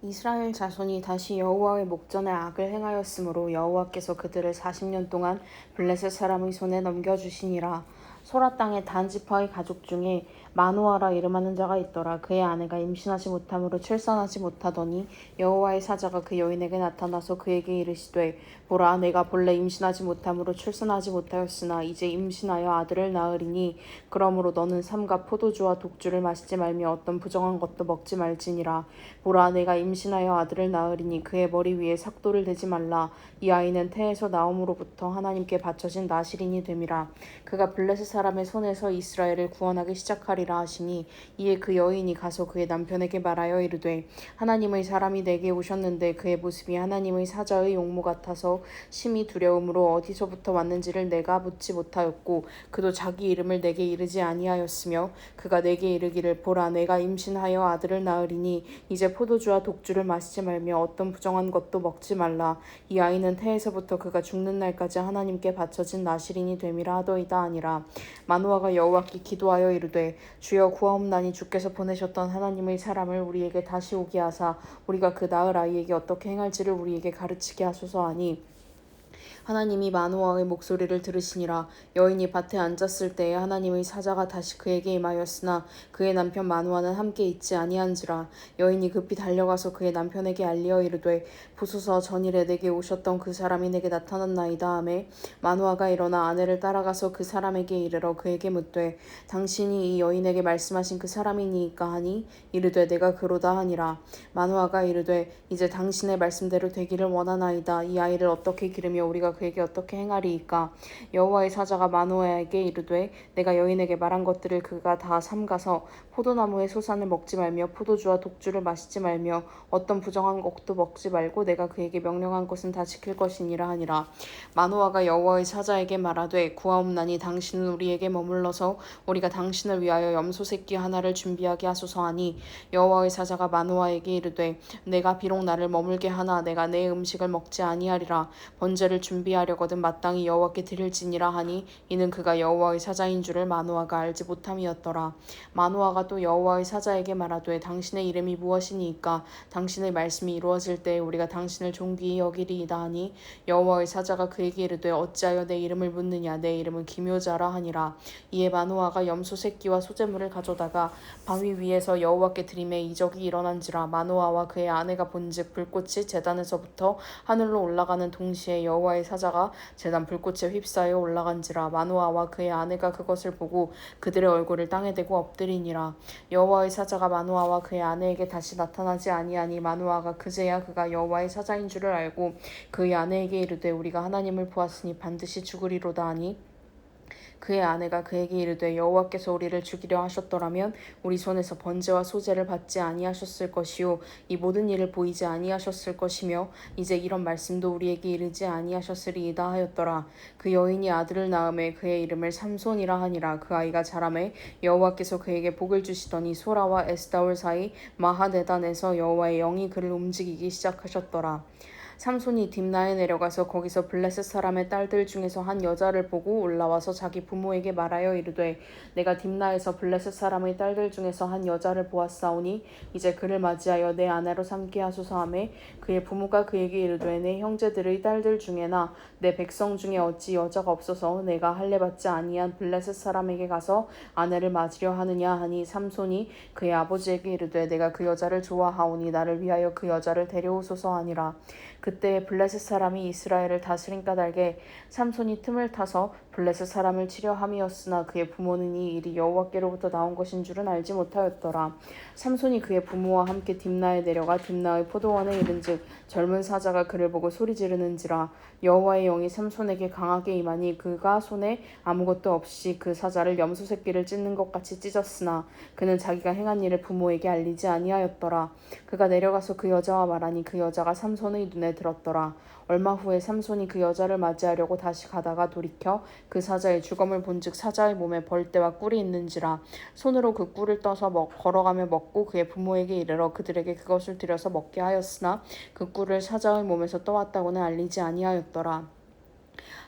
이스라엘 자손이 다시 여호와의 목전에 악을 행하였으므로 여호와께서 그들을 40년 동안 블레셋 사람의 손에 넘겨주시니라. 소라 땅의 단 지파의 가족 중에 마누아라 이름하는 자가 있더라. 그의 아내가 임신하지 못함으로 출산하지 못하더니 여호와의 사자가 그 여인에게 나타나서 그에게 이르시되, 보라, 내가 본래 임신하지 못함으로 출산하지 못하였으나 이제 임신하여 아들을 낳으리니 그러므로 너는 삼가 포도주와 독주를 마시지 말며 어떤 부정한 것도 먹지 말지니라. 보라, 내가 임신하여 아들을 낳으리니 그의 머리 위에 삭도를 대지 말라. 이 아이는 태에서 나옴으로부터 하나님께 바쳐진 나실인이 됨이라. 그가 블레셋 사람의 손에서 이스라엘을 구원하기 시작하리라 하시니, 이에 그 여인이 가서 그의 남편에게 말하여 이르되, 하나님의 사람이 내게 오셨는데 그의 모습이 하나님의 사자의 용모 같아서 심히 두려움으로 어디서부터 왔는지를 내가 묻지 못하였고, 그도 자기 이름을 내게 이르지 아니하였으며, 그가 내게 이르기를, 보라, 내가 임신하여 아들을 낳으리니 이제 포도주와 독주를 마시지 말며 어떤 부정한 것도 먹지 말라. 이 아이는 태에서부터 그가 죽는 날까지 하나님께 바쳐진 나실인이 됨이라 하더이다 하니라. 마누아가 여호와께 기도하여 이르되, 주여, 구하옵나니 주께서 보내셨던 하나님의 사람을 우리에게 다시 오게 하사 우리가 그 낳을 아이에게 어떻게 행할지를 우리에게 가르치게 하소서 하니, 하나님이 마누아의 목소리를 들으시니라. 여인이 밭에 앉았을 때에 하나님의 사자가 다시 그에게 임하였으나 그의 남편 마누아는 함께 있지 아니한지라. 여인이 급히 달려가서 그의 남편에게 알리어 이르되, 보소서, 전일에 내게 오셨던 그 사람이 내게 나타났나이다 하매, 마누아가 일어나 아내를 따라가서 그 사람에게 이르러 그에게 묻되, 당신이 이 여인에게 말씀하신 그 사람이니이까 하니, 이르되 내가 그로다 하니라. 마누아가 이르되, 이제 당신의 말씀대로 되기를 원하나이다. 이 아이를 어떻게 기르며 우리가 그에게 어떻게 행하리이까. 여호와의 사자가 마누아에게 이르되, 내가 여인에게 말한 것들을 그가 다 삼가서 포도나무의 소산을 먹지 말며 포도주와 독주를 마시지 말며 어떤 부정한 것도 먹지 말고 내가 그에게 명령한 것은 다 지킬 것이니라 하니라. 마누아가 여호와의 사자에게 말하되, 구하옵나니 당신은 우리에게 머물러서 우리가 당신을 위하여 염소 새끼 하나를 준비하게 하소서 하니, 여호와의 사자가 마누아에게 이르되, 내가 비록 나를 머물게 하나 내가 내 음식을 먹지 아니하리라. 번제를 준비하려거든 마땅히 여호와께 드릴지니라 하니, 이는 그가 여호와의 사자인 줄을 마누아가 알지 못함이었더라. 마누아가 또 여호와의 사자에게 말하되, 당신의 이름이 무엇이니이까. 당신의 말씀이 이루어질 때에 우리가 당신을 존귀히 여기리이다 하니, 여호와의 사자가 그에게 이르되, 어찌하여 내 이름을 묻느냐. 내 이름은 기묘자라 하니라. 이에 마누아가 염소 새끼와 소재물을 가져다가 바위 위에서 여호와께 드리매 이적이 일어난지라. 마누아와 그의 아내가 본즉 불꽃이 제단에서부터 하늘로 올라가는 동시에 여호와의 사자가 제단 불꽃에 휩싸여 올라간지라. 마누아와 그의 아내가 그것을 보고 그들의 얼굴을 땅에 대고 엎드리니라. 여호와의 사자가 마누아와 그의 아내에게 다시 나타나지 아니하니, 마누아가 그제야 그가 여호와의 사자인 줄을 알고 그의 아내에게 이르되, 우리가 하나님을 보았으니 반드시 죽으리로다 하니, 그의 아내가 그에게 이르되, 여호와께서 우리를 죽이려 하셨더라면 우리 손에서 번제와 소제를 받지 아니하셨을 것이요 이 모든 일을 보이지 아니하셨을 것이며 이제 이런 말씀도 우리에게 이르지 아니하셨으리이다 하였더라. 그 여인이 아들을 낳음에 그의 이름을 삼손이라 하니라. 그 아이가 자라매 여호와께서 그에게 복을 주시더니 소라와 에스다올 사이 마하네단에서 여호와의 영이 그를 움직이기 시작하셨더라. 삼손이 딥나에 내려가서 거기서 블레셋 사람의 딸들 중에서 한 여자를 보고 올라와서 자기 부모에게 말하여 이르되, 내가 딥나에서 블레셋 사람의 딸들 중에서 한 여자를 보았사오니 이제 그를 맞이하여 내 아내로 삼게 하소서 하매, 그의 부모가 그에게 이르되, 내 형제들의 딸들 중에나 내 백성 중에 어찌 여자가 없어서 내가 할례받지 아니한 블레셋 사람에게 가서 아내를 맞으려 하느냐 하니, 삼손이 그의 아버지에게 이르되, 내가 그 여자를 좋아하오니 나를 위하여 그 여자를 데려오소서 하니라. 그때 블레셋 사람이 이스라엘을 다스린 까닭에 삼손이 틈을 타서 블레셋 사람을 치려 함이었으나 그의 부모는 이 일이 여호와께로부터 나온 것인 줄은 알지 못하였더라. 삼손이 그의 부모와 함께 딥나에 내려가 딥나의 포도원에 이른즉 젊은 사자가 그를 보고 소리 지르는지라. 여호와의 영이 삼손에게 강하게 임하니 그가 손에 아무것도 없이 그 사자를 염소 새끼를 찢는 것 같이 찢었으나 그는 자기가 행한 일을 부모에게 알리지 아니하였더라. 그가 내려가서 그 여자와 말하니 그 여자가 삼손의 눈에 들었더라. 얼마 후에 삼손이 그 여자를 맞이하려고 다시 가다가 돌이켜 그 사자의 주검을 본즉 사자의 몸에 벌떼와 꿀이 있는지라. 손으로 그 꿀을 떠서 걸어가며 먹고 그의 부모에게 이르러 그들에게 그것을 들여서 먹게 하였으나 그 꿀을 사자의 몸에서 떠왔다고는 알리지 아니하였더라.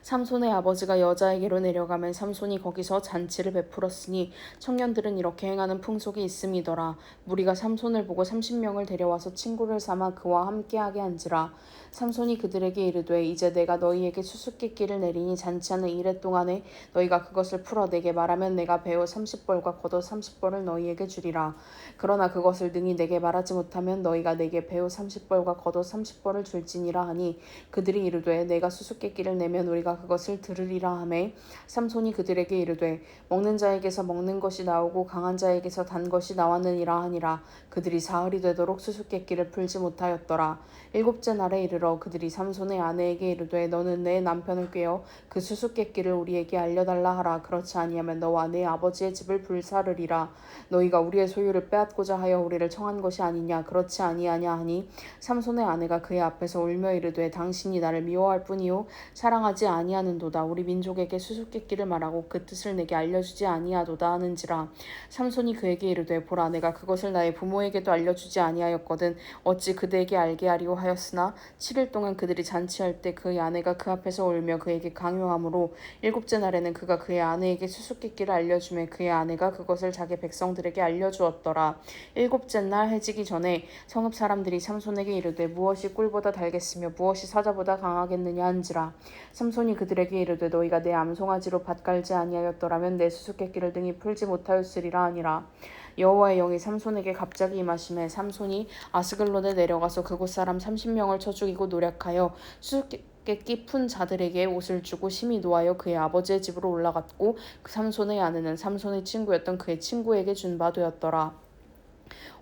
삼손의 아버지가 여자에게로 내려가면 삼손이 거기서 잔치를 베풀었으니 청년들은 이렇게 행하는 풍속이 있음이더라. 무리가 삼손을 보고 30명을 데려와서 친구를 삼아 그와 함께하게 한지라. 삼손이 그들에게 이르되 이제 내가 너희에게 수수께끼를 내리니 잔치하는 이래 동안에 너희가 그것을 풀어 내게 말하면 내가 배우 30벌과 겉옷 30벌을 너희에게 주리라. 그러나 그것을 능히 내게 말하지 못하면 너희가 내게 배우 30벌과 겉옷 30벌을 줄지니라 하니 그들이 이르되 내가 수수께끼를 내면 우리가 그것을 들으리라 하매 삼손이 그들에게 이르되 먹는 자에게서 먹는 것이 나오고 강한 자에게서 단 것이 나왔느니라 하니라. 그들이 사흘이 되도록 수수께끼를 풀지 못하였더라. 일곱째 날에 이르러 그들이 삼손의 아내에게 이르되 너는 내 남편을 꾀어 그 수수께끼를 우리에게 알려달라 하라. 그렇지 아니하면 너와 내 아버지의 집을 불사르리라. 너희가 우리의 소유를 빼앗고자 하여 우리를 청한 것이 아니냐. 그렇지 아니하냐 하니 삼손의 아내가 그의 앞에서 울며 이르되 당신이 나를 미워할 뿐이요 사랑하지 아니하는도다. 우리 민족에게 수수께끼를 말하고 그 뜻을 내게 알려주지 아니하도다 하는지라. 삼손이 그에게 이르되 보라 내가 그것을 나의 부모에게도 알려주지 아니하였거든 어찌 그대에게 알게 하리오 하였으나 7일 동안 그들이 잔치할 때 그의 아내가 그 앞에서 울며 그에게 강요하므로 일곱째 날에는 그가 그의 아내에게 수수께끼를 알려주매 그의 아내가 그것을 자기 백성들에게 알려주었더라. 일곱째 날 해지기 전에 성읍 사람들이 삼손에게 이르되 무엇이 꿀보다 달겠으며 무엇이 사자보다 강하겠느냐 한지라. 삼손이 그들에게 이르되 너희가 내 암송아지로 밭갈지 아니하였더라면 내 수수께끼를 등이 풀지 못하였으리라 하니라. 여호와의 영이 삼손에게 갑자기 임하심에 삼손이 아스글론에 내려가서 그곳 사람 30명을 쳐 죽이고 노략하여 수수께끼 푼 자들에게 옷을 주고 심히 노하여 그의 아버지의 집으로 올라갔고 그 삼손의 아내는 삼손의 친구였던 그의 친구에게 준 바 되었더라.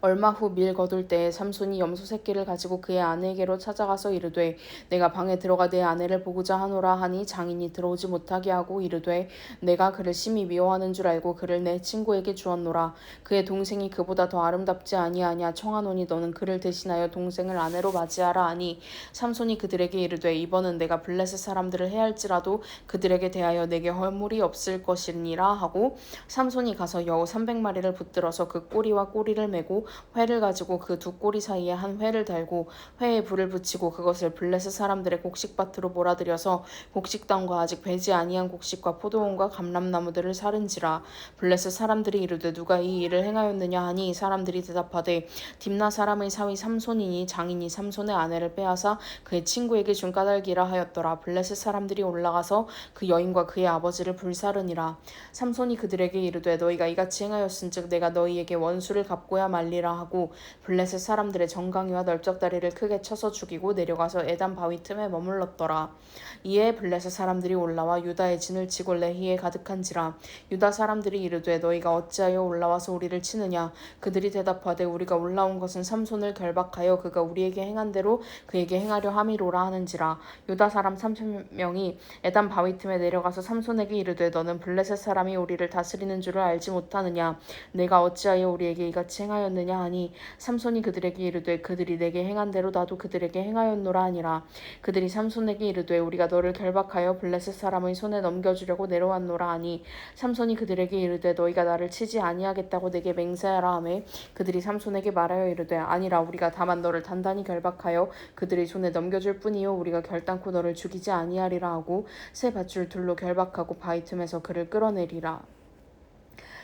얼마 후 밀 거둘 때에 삼손이 염소 새끼를 가지고 그의 아내에게로 찾아가서 이르되 내가 방에 들어가 내 아내를 보고자 하노라 하니 장인이 들어오지 못하게 하고 이르되 내가 그를 심히 미워하는 줄 알고 그를 내 친구에게 주었노라. 그의 동생이 그보다 더 아름답지 아니하냐 청하노니 너는 그를 대신하여 동생을 아내로 맞이하라 하니 삼손이 그들에게 이르되 이번은 내가 블레셋 사람들을 해할지라도 그들에게 대하여 내게 허물이 없을 것이니라 하고 삼손이 가서 여우 300마리를 붙들어서 그 꼬리와 꼬리를 메고 회를 가지고 그 두 꼬리 사이에 한 회를 달고 회에 불을 붙이고 그것을 블레셋 사람들의 곡식밭으로 몰아들여서 곡식당과 아직 배지 아니한 곡식과 포도원과 감람나무들을 사른지라. 블레셋 사람들이 이르되 누가 이 일을 행하였느냐 하니 사람들이 대답하되 딥나 사람의 사위 삼손이니 장인이 삼손의 아내를 빼앗아 그의 친구에게 준 까닭이라 하였더라. 블레셋 사람들이 올라가서 그 여인과 그의 아버지를 불사르니라. 삼손이 그들에게 이르되 너희가 이같이 행하였은즉 내가 너희에게 원수를 갚고야 말리라 하고 블레셋 사람들의 정강이와 넓적다리를 크게 쳐서 죽이고 내려가서 에단 바위 틈에 머물렀더라. 이에 블레셋 사람들이 올라와 유다의 진을 치고 레히에 가득한지라. 유다 사람들이 이르되 너희가 어찌하여 올라와서 우리를 치느냐. 그들이 대답하되 우리가 올라온 것은 삼손을 결박하여 그가 우리에게 행한 대로 그에게 행하려 함이로라 하는지라. 유다 사람 30명이 에단 바위 틈에 내려가서 삼손에게 이르되 너는 블레셋 사람이 우리를 다스리는 줄을 알지 못하느냐. 내가 어찌하여 우리에게 이같이 행하였느냐 하니 삼손이 그들에게 이르되 그들이 내게 행한 대로 나도 그들에게 행하였노라 하니라. 그들이 삼손에게 이르되 우리가 너를 결박하여 블레셋 사람의 손에 넘겨주려고 내려왔노라 하니 삼손이 그들에게 이르되 너희가 나를 치지 아니하겠다고 내게 맹세하라 하매 그들이 삼손에게 말하여 이르되 아니라 우리가 다만 너를 단단히 결박하여 그들의 손에 넘겨줄 뿐이요 우리가 결단코 너를 죽이지 아니하리라 하고 새 밧줄 둘로 결박하고 바위 틈에서 그를 끌어내리라.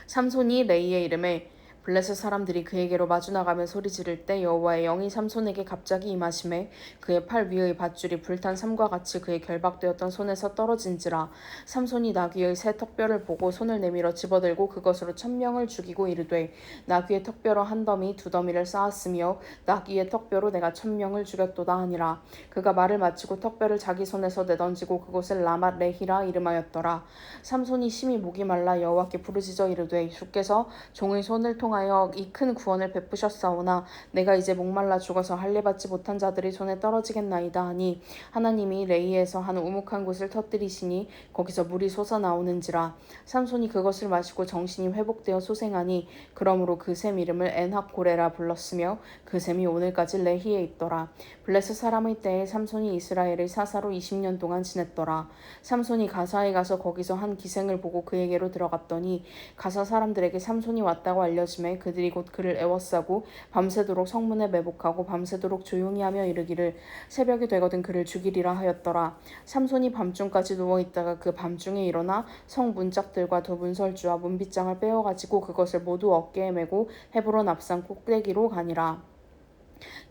삼손이 레이의 이름에 블레셋 사람들이 그에게로 마주 나가며 소리 지를 때 여호와의 영이 삼손에게 갑자기 임하심에 그의 팔 위의 밧줄이 불탄 삼과 같이 그의 결박되었던 손에서 떨어진지라. 삼손이 나귀의 새 턱뼈를 보고 손을 내밀어 집어들고 그것으로 1000명을 죽이고 이르되 나귀의 턱뼈로 한 더미 두 더미를 쌓았으며 나귀의 턱뼈로 내가 1000명을 죽였도다 하니라. 그가 말을 마치고 턱뼈를 자기 손에서 내던지고 그곳을 라맛 레히라 이름하였더라. 삼손이 심히 목이 말라 여호와께 부르짖어 이르되 주께서 종의 손을 통하여 이 큰 구원을 베푸셨사오나 내가 이제 목말라 죽어서 할례받지 못한 자들의 손에 떨어지겠나이다 하니 하나님이 레이에서 한 우묵한 곳을 터뜨리시니 거기서 물이 솟아나오는지라. 삼손이 그것을 마시고 정신이 회복되어 소생하니 그러므로 그 샘 이름을 엔합고레라 불렀으며 그 샘이 오늘까지 레히에 있더라. 블레셋 사람의 때에 삼손이 이스라엘의 사사로 20년 동안 지냈더라. 삼손이 가사에 가서 거기서 한 기생을 보고 그에게로 들어갔더니 가사 사람들에게 삼손이 왔다고 알려지며 것임에 그들이 곧 그를 애워싸고 밤새도록 성문에 매복하고 밤새도록 조용히 하며 이르기를 새벽이 되거든 그를 죽이리라 하였더라. 삼손이 밤중까지 누워있다가 그 밤중에 일어나 성 문짝들과 두 문설주와 문빗장을 빼어가지고 그것을 모두 어깨에 메고 헤브론 앞산 꼭대기로 가니라.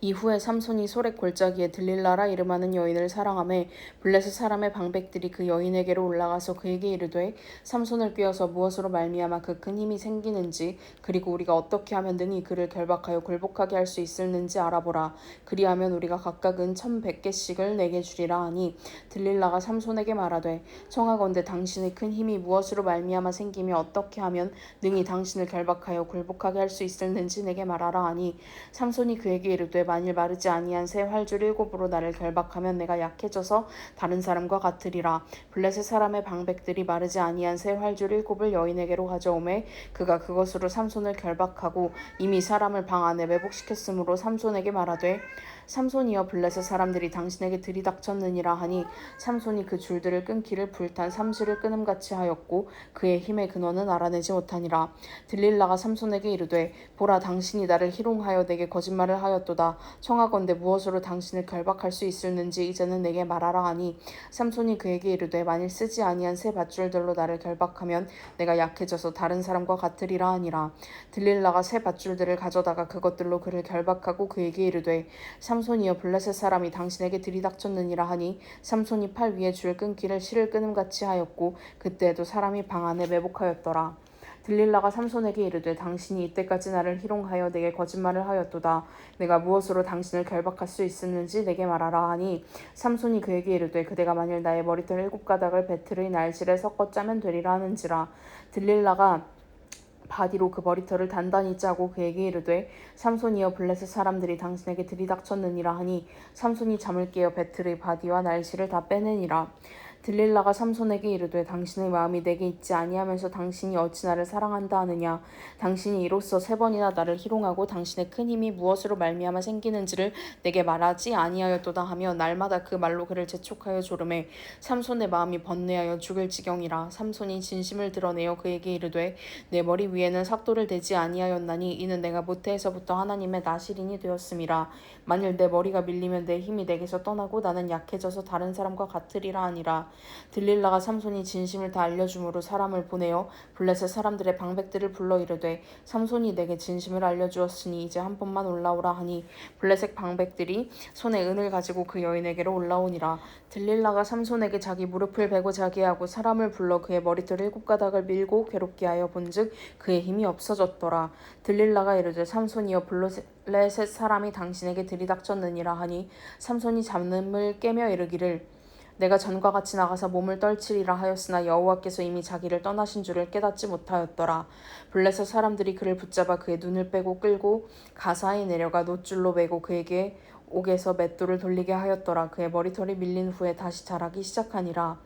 이후에 삼손이 소렉 골짜기에 들릴라라 이름하는 여인을 사랑하매 블레셋 사람의 방백들이 그 여인에게로 올라가서 그에게 이르되 삼손을 꾀어서 무엇으로 말미암아 그 큰 힘이 생기는지 그리고 우리가 어떻게 하면 능히 그를 결박하여 굴복하게 할 수 있을는지 알아보라. 그리하면 우리가 각각은 1,100개씩을 내게 주리라 하니 들릴라가 삼손에게 말하되 청하건대 당신의 큰 힘이 무엇으로 말미암아 생기며 어떻게 하면 능히 당신을 결박하여 굴복하게 할 수 있을는지 내게 말하라 하니 삼손이 그에게 이르되 만일 마르지 아니한 새 활줄 7으로 나를 결박하면 내가 약해져서 다른 사람과 같으리라. 블레셋 사람의 방백들이 마르지 아니한 새 활줄 7을 여인에게로 가져오매 그가 그것으로 삼손을 결박하고 이미 사람을 방 안에 매복시켰으므로 삼손에게 말하되 삼손이여 블레셋 사람들이 당신에게 들이닥쳤느니라 하니 삼손이 그 줄들을 끊기를 불탄 삼시를 끊음같이 하였고 그의 힘의 근원은 알아내지 못하니라. 들릴라가 삼손에게 이르되 보라 당신이 나를 희롱하여 내게 거짓말을 하였도다. 청하건대 무엇으로 당신을 결박할 수 있을는지 이제는 내게 말하라 하니 삼손이 그에게 이르되 만일 쓰지 아니한 새 밧줄들로 나를 결박하면 내가 약해져서 다른 사람과 같으리라 하니라. 들릴라가 새 밧줄들을 가져다가 그것들로 그를 결박하고 그에게 이르되 삼손이여 블레셋 사람이 당신에게 들이닥쳤느니라 하니 삼손이 팔 위에 줄 끊기를 실을 끊음같이 하였고 그때에도 사람이 방 안에 매복하였더라. 들릴라가 삼손에게 이르되 당신이 이때까지 나를 희롱하여 내게 거짓말을 하였도다. 내가 무엇으로 당신을 결박할 수 있었는지 내게 말하라 하니 삼손이 그에게 이르되 그대가 만일 나의 머리털 7가닥을 배틀의 날실에 섞어 짜면 되리라 하는지라. 들릴라가 바디로 그 머리털을 단단히 짜고 그에게 이르되 삼손이여 블레셋 사람들이 당신에게 들이닥쳤느니라 하니 삼손이 잠을 깨어 배틀의 바디와 날실을 다 빼내니라. 들릴라가 삼손에게 이르되 당신의 마음이 내게 있지 아니하면서 당신이 어찌 나를 사랑한다 하느냐. 당신이 이로써 3번이나 나를 희롱하고 당신의 큰 힘이 무엇으로 말미암아 생기는지를 내게 말하지 아니하였도다 하며 날마다 그 말로 그를 재촉하여 조르매 삼손의 마음이 번뇌하여 죽을 지경이라. 삼손이 진심을 드러내어 그에게 이르되 내 머리 위에는 삭도를 대지 아니하였나니 이는 내가 모태에서부터 하나님의 나실인이 되었음이라. 만일 내 머리가 밀리면 내 힘이 내게서 떠나고 나는 약해져서 다른 사람과 같으리라 하니라. 들릴라가 삼손이 진심을 다 알려줌으로 사람을 보내어 블레셋 사람들의 방백들을 불러 이르되 삼손이 내게 진심을 알려주었으니 이제 한 번만 올라오라 하니 블레셋 방백들이 손에 은을 가지고 그 여인에게로 올라오니라. 들릴라가 삼손에게 자기 무릎을 베고 자게 하고 사람을 불러 그의 머리털 7가닥을 밀고 괴롭게 하여 본즉 그의 힘이 없어졌더라. 들릴라가 이르되 삼손이여 블레셋 사람이 당신에게 들이닥쳤느니라 하니 삼손이 잠을 깨며 이르기를 내가 전과 같이 나가서 몸을 떨치리라 하였으나 여호와께서 이미 자기를 떠나신 줄을 깨닫지 못하였더라. 블레셋 사람들이 그를 붙잡아 그의 눈을 빼고 끌고 가사에 내려가 놋줄로 매고 그에게 옥에서 맷돌을 돌리게 하였더라. 그의 머리털이 밀린 후에 다시 자라기 시작하니라.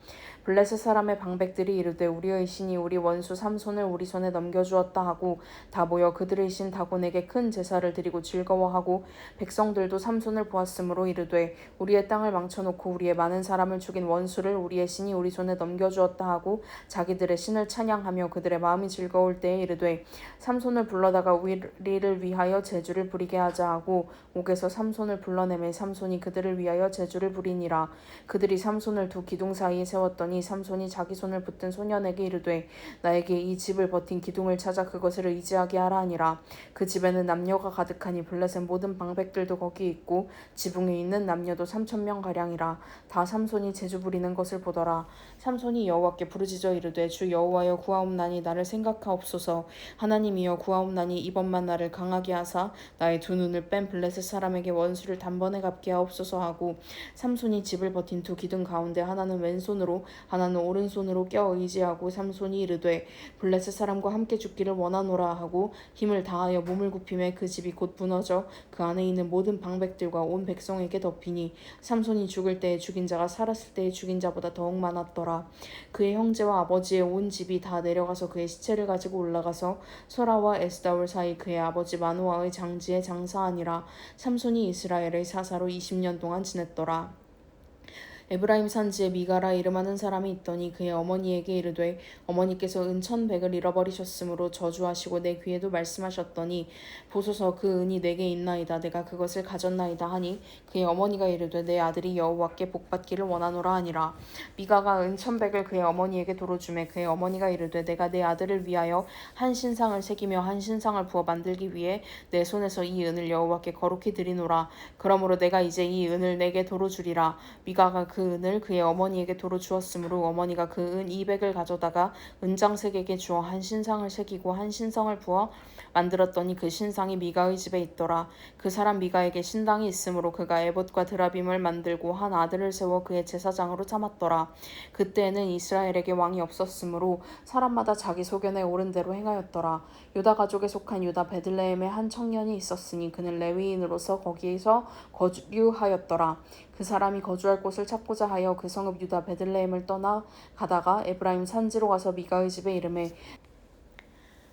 블레셋 사람의 방백들이 이르되 우리의 신이 우리 원수 삼손을 우리 손에 넘겨주었다 하고 다 모여 그들의 신 다곤에게 큰 제사를 드리고 즐거워하고 백성들도 삼손을 보았으므로 이르되 우리의 땅을 망쳐놓고 우리의 많은 사람을 죽인 원수를 우리의 신이 우리 손에 넘겨주었다 하고 자기들의 신을 찬양하며 그들의 마음이 즐거울 때에 이르되 삼손을 불러다가 우리를 위하여 제주를 부리게 하자 하고 옥에서 삼손을 불러내매 삼손이 그들을 위하여 제주를 부리니라. 그들이 삼손을 두 기둥 사이에 세웠더니 삼손이 자기 손을 붙든 소년에게 이르되 나에게 이 집을 버틴 기둥을 찾아 그것을 의지하게 하라 하니라. 그 집에는 남녀가 가득하니 블레셋 모든 방백들도 거기 있고 지붕에 있는 남녀도 3,000명가량이라. 다 삼손이 제주 부리는 것을 보더라. 삼손이 여호와께 부르짖어 이르되 주 여호와여 구하옵나니 나를 생각하옵소서. 하나님이여 구하옵나니 이번만 나를 강하게 하사 나의 두 눈을 뺀 블레셋 사람에게 원수를 단번에 갚게 하옵소서 하고 삼손이 집을 버틴 두 기둥 가운데 하나는 왼손으로 하나는 오른손으로 껴 의지하고 삼손이 이르되 블레셋 사람과 함께 죽기를 원하노라 하고 힘을 다하여 몸을 굽히매 그 집이 곧 무너져 그 안에 있는 모든 방백들과 온 백성에게 덮이니 삼손이 죽을 때에 죽인 자가 살았을 때에 죽인 자보다 더욱 많았더라. 그의 형제와 아버지의 온 집이 다 내려가서 그의 시체를 가지고 올라가서 소라와 에스다올 사이 그의 아버지 마노아의 장지에 장사하니라. 삼손이 이스라엘의 사사로 20년 동안 지냈더라. 에브라임 산지에 미가라 이름하는 사람이 있더니 그의 어머니에게 이르되 어머니께서 은 1,100을 잃어버리셨으므로 저주하시고 내 귀에도 말씀하셨더니 보소서 그 은이 내게 있나이다 내가 그것을 가졌나이다 하니 그의 어머니가 이르되 내 아들이 여호와께 복받기를 원하노라 하니라. 미가가 은 1,100을 그의 어머니에게 도로 주매 그의 어머니가 이르되 내가 내 아들을 위하여 한 신상을 새기며 한 신상을 부어 만들기 위해 내 손에서 이 은을 여호와께 거룩히 드리노라. 그러므로 내가 이제 이 은을 내게 도로 주리라. 미가가 그 은을 그의 어머니에게 도로 주었으므로 어머니가 그 은 200을 가져다가 은장색에게 주어 한 신상을 새기고 한 신성을 부어 만들었더니 그 신상이 미가의 집에 있더라. 그 사람 미가에게 신당이 있으므로 그가 에봇과 드라빔을 만들고 한 아들을 세워 그의 제사장으로 삼았더라. 그때에는 이스라엘에게 왕이 없었으므로 사람마다 자기 소견에 옳은 대로 행하였더라. 유다 가족에 속한 유다 베들레헴에 한 청년이 있었으니 그는 레위인으로서 거기에서 거주하였더라. 그 사람이 거주할 곳을 찾고자 하여 그 성읍 유다 베들레헴을 떠나 가다가 에브라임 산지로 가서 미가의 집에 이르매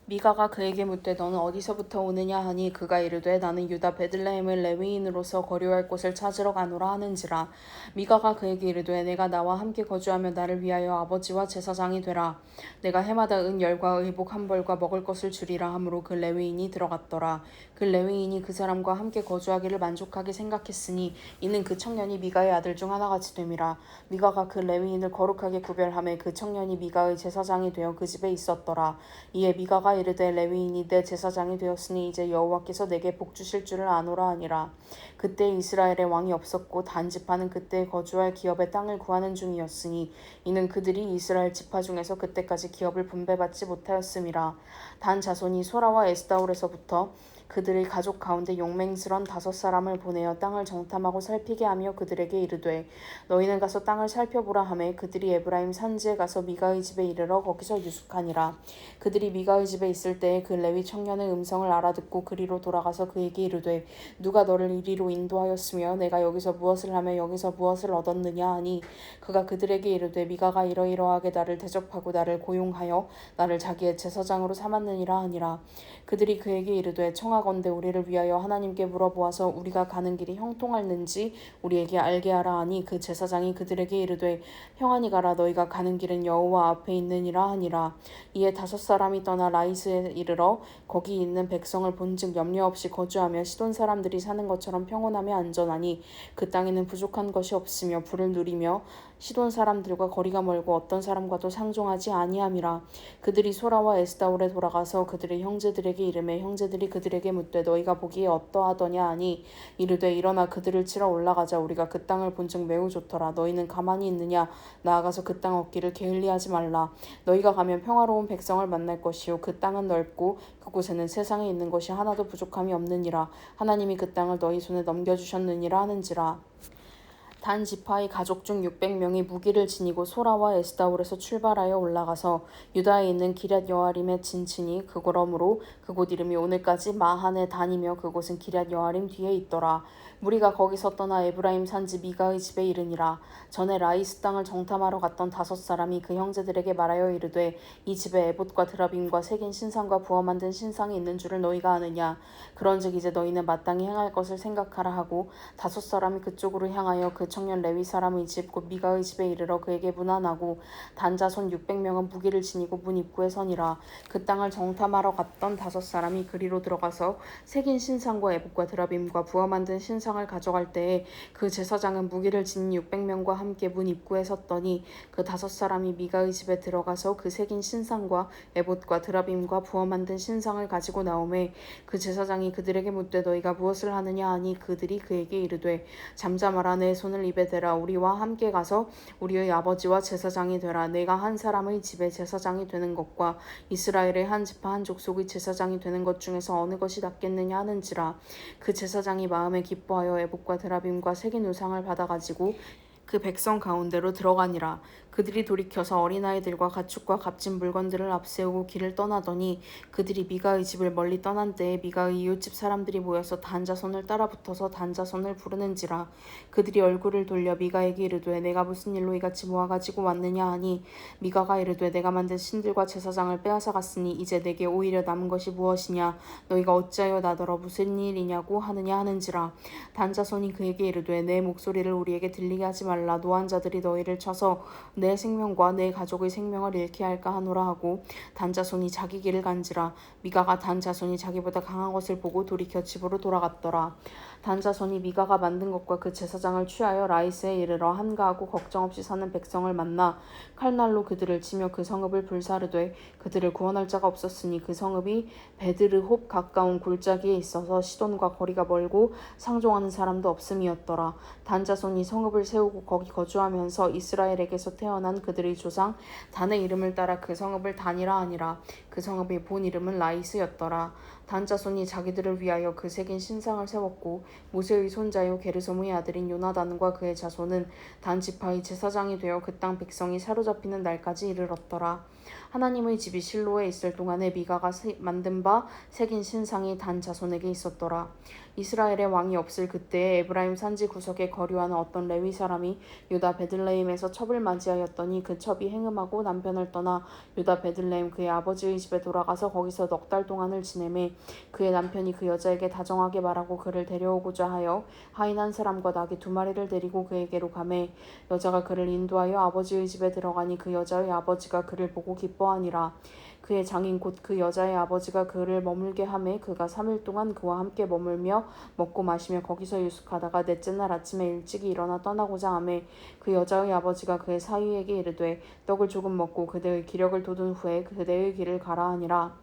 미가가 그에게 묻되 너는 어디서부터 오느냐 하니 그가 이르되 나는 유다 베들레헴을 레위인으로서 거류할 곳을 찾으러 가노라 하는지라. 미가가 그에게 이르되 내가 나와 함께 거주하며 나를 위하여 아버지와 제사장이 되라. 내가 해마다 은 열과 의복 한 벌과 먹을 것을 주리라 하므로 그 레위인이 들어갔더라. 그 레위인이 그 사람과 함께 거주하기를 만족하게 생각했으니 이는 그 청년이 미가의 아들 중 하나같이 됨이라. 미가가 그 레위인을 거룩하게 구별하매 그 청년이 미가의 제사장이 되어 그 집에 있었더라. 이에 미가가 이르되 레위인이 내 제사장이 되었으니 이제 여호와께서 내게 복 주실 줄을 아노라 하니라. 그때 이스라엘에 왕이 없었고 단 지파는 그때 거주할 기업의 땅을 구하는 중이었으니 이는 그들이 이스라엘 지파 중에서 그때까지 기업을 분배받지 못하였음이라. 단 자손이 소라와 에스다올에서부터 그들의 가족 가운데 용맹스런 5사람을 보내어 땅을 정탐하고 살피게 하며 그들에게 이르되 너희는 가서 땅을 살펴보라 하매 그들이 에브라임 산지에 가서 미가의 집에 이르러 거기서 유숙하니라. 그들이 미가의 집에 있을 때에 그 레위 청년의 음성을 알아듣고 그리로 돌아가서 그에게 이르되 누가 너를 이리로 인도하였으며 내가 여기서 무엇을 하며 여기서 무엇을 얻었느냐 하니 그가 그들에게 이르되 미가가 이러이러하게 나를 대접하고 나를 고용하여 나를 자기의 제사장으로 삼았느니라 하니라. 그들이 그에게 이르되 청하건대 우리를 위하여 하나님께 물어보아서 우리가 가는 길이 형통할는지 우리에게 알게 하라 하니 그 제사장이 그들에게 이르되 평안히 가라 너희가 가는 길은 여호와 앞에 있느니라 하니라. 이에 5사람이 떠나 라이스에 이르러 거기 있는 백성을 본즉 염려 없이 거주하며 시돈 사람들이 사는 것처럼 평온하며 안전하니 그 땅에는 부족한 것이 없으며 불을 누리며 시돈 사람들과 거리가 멀고 어떤 사람과도 상종하지 아니함이라. 그들이 소라와 에스다올에 돌아가서 그들의 형제들에게 이르매 형제들이 그들에게 묻되 너희가 보기에 어떠하더냐 하니 이르되 일어나 그들을 치러 올라가자 우리가 그 땅을 본즉 매우 좋더라. 너희는 가만히 있느냐 나아가서 그 땅 얻기를 게을리하지 말라. 너희가 가면 평화로운 백성을 만날 것이요 그 땅은 넓고 그곳에는 세상에 있는 것이 하나도 부족함이 없느니라. 하나님이 그 땅을 너희 손에 넘겨주셨느니라 하는지라. 단 지파의 가족 중 600명이 무기를 지니고 소라와 에스다올에서 출발하여 올라가서 유다에 있는 기럇 여아림에 진치니 그러므로 그곳 이름이 오늘까지 마한의 단이며 그곳은 기럇 여아림 뒤에 있더라. 무리가 거기서 떠나 에브라임 산지 미가의 집에 이르니라. 전에 라이스 땅을 정탐하러 갔던 5사람이 그 형제들에게 말하여 이르되 이 집에 에봇과 드라빔과 새긴 신상과 부어 만든 신상이 있는 줄을 너희가 아느냐. 그런즉 이제 너희는 마땅히 행할 것을 생각하라 하고 5사람이 그쪽으로 향하여 그 청년 레위 사람의 집 곧 미가의 집에 이르러 그에게 문안하고 단자손 600명은 무기를 지니고 문 입구에 서니라. 그 땅을 정탐하러 갔던 5사람이 그리로 들어가서 새긴 신상과 에봇과 드라빔과 부어 만든 신상을 가져갈 때에 그 제사장은 무기를 지닌 600명과 함께 문 입구에 섰더니 그 5사람이 미가의 집에 들어가서 그 새긴 신상과 에봇과 드라빔과 부어 만든 신상을 가지고 나오매 그 제사장이 그들에게 묻되 너희가 무엇을 하느냐 하니 그들이 그에게 이르되 잠잠하라 내 손을 입에 대라 우리와 함께 가서 우리의 아버지와 제사장이 되라. 내가 한 사람의 집에 제사장이 되는 것과 이스라엘의 한 지파 한 족속의 제사장이 되는 것 중에서 어느 것이 낫겠느냐 하는지라. 그 제사장이 마음에 기뻐하여 에봇과 드라빔과 새긴 우상을 받아가지고 그 백성 가운데로 들어가니라. 그들이 돌이켜서 어린아이들과 가축과 값진 물건들을 앞세우고 길을 떠나더니 그들이 미가의 집을 멀리 떠난 때에 미가의 이웃집 사람들이 모여서 단자손을 따라붙어서 단자손을 부르는지라. 그들이 얼굴을 돌려 미가에게 이르되 내가 무슨 일로 이같이 모아가지고 왔느냐 하니 미가가 이르되 내가 만든 신들과 제사장을 빼앗아 갔으니 이제 내게 오히려 남은 것이 무엇이냐. 너희가 어찌하여 나더러 무슨 일이냐고 하느냐 하는지라. 단자손이 그에게 이르되 내 목소리를 우리에게 들리게 하지 말라. 말라. 노한 자들이 너희를 쳐서 내 생명과 내 가족의 생명을 잃게 할까 하노라 하고 단 자손이 자기 길을 간지라. 미가가 단 자손이 자기보다 강한 것을 보고 돌이켜 집으로 돌아갔더라. 단 자손이 미가가 만든 것과 그 제사장을 취하여 라이스에 이르러 한가하고 걱정 없이 사는 백성을 만나 칼날로 그들을 치며 그 성읍을 불사르되 그들을 구원할 자가 없었으니 그 성읍이 베드르홉 가까운 골짜기에 있어서 시돈과 거리가 멀고 상종하는 사람도 없음이었더라. 단 자손이 성읍을 세우고 거기 거주하면서 이스라엘에게서 태어난 그들의 조상 단의 이름을 따라 그 성읍을 단이라 하니라. 그 성읍의 본 이름은 라이스였더라. 단 자손이 자기들을 위하여 그 새긴 신상을 세웠고 모세의 손자요 게르솜의 아들인 요나단과 그의 자손은 단 지파의 제사장이 되어 그 땅 백성이 사로잡히는 날까지 이르렀더라. 하나님의 집이 실로에 있을 동안에 미가가 만든 바 새긴 신상이 단 자손에게 있었더라. 이스라엘의 왕이 없을 그때에 에브라임 산지 구석에 거류하는 어떤 레위 사람이 유다 베들레헴에서 첩을 맞이하였더니 그 첩이 행음하고 남편을 떠나 유다 베들레헴 그의 아버지의 집에 돌아가서 거기서 넉 달 동안을 지내매 그의 남편이 그 여자에게 다정하게 말하고 그를 데려오고자 하여 하인 한 사람과 나귀 2마리를 데리고 그에게로 가매 여자가 그를 인도하여 아버지의 집에 들어가니 그 여자의 아버지가 그를 보고 기뻐하니라. 그의 장인 곧 그 여자의 아버지가 그를 머물게 하매 그가 3일 동안 그와 함께 머물며 먹고 마시며 거기서 유숙하다가 넷째 날 아침에 일찍이 일어나 떠나고자 하매 그 여자의 아버지가 그의 사위에게 이르되 떡을 조금 먹고 그대의 기력을 돋운 후에 그대의 길을 가라 하니라.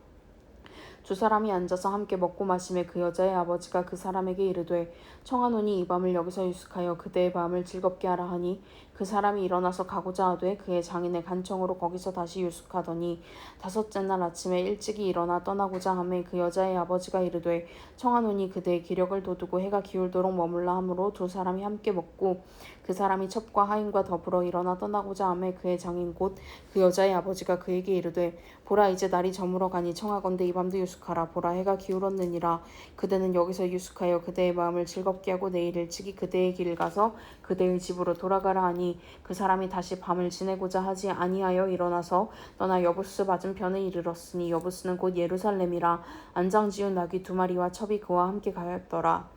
두 사람이 앉아서 함께 먹고 마시매 그 여자의 아버지가 그 사람에게 이르되 청하노니 이 밤을 여기서 유숙하여 그대의 밤을 즐겁게 하라 하니 그 사람이 일어나서 가고자 하되 그의 장인의 간청으로 거기서 다시 유숙하더니 5째 날 아침에 일찍이 일어나 떠나고자 하매 그 여자의 아버지가 이르되 청하노니 그대의 기력을 돋우고 해가 기울도록 머물라 하므로 두 사람이 함께 먹고 그 사람이 첩과 하인과 더불어 일어나 떠나고자 하매 그의 장인 곧 그 여자의 아버지가 그에게 이르되 보라 이제 날이 저물어 가니 청하건대 이 밤도 유숙하라. 보라 해가 기울었느니라. 그대는 여기서 유숙하여 그대의 마음을 즐겁게 하고 내일 일찍이 그대의 길을 가서 그대의 집으로 돌아가라 하니 그 사람이 다시 밤을 지내고자 하지 아니하여 일어나서 떠나 여부스 맞은편에 이르렀으니 여부스는 곧 예루살렘이라. 안장 지운 나귀 2마리와 첩이 그와 함께 가였더라.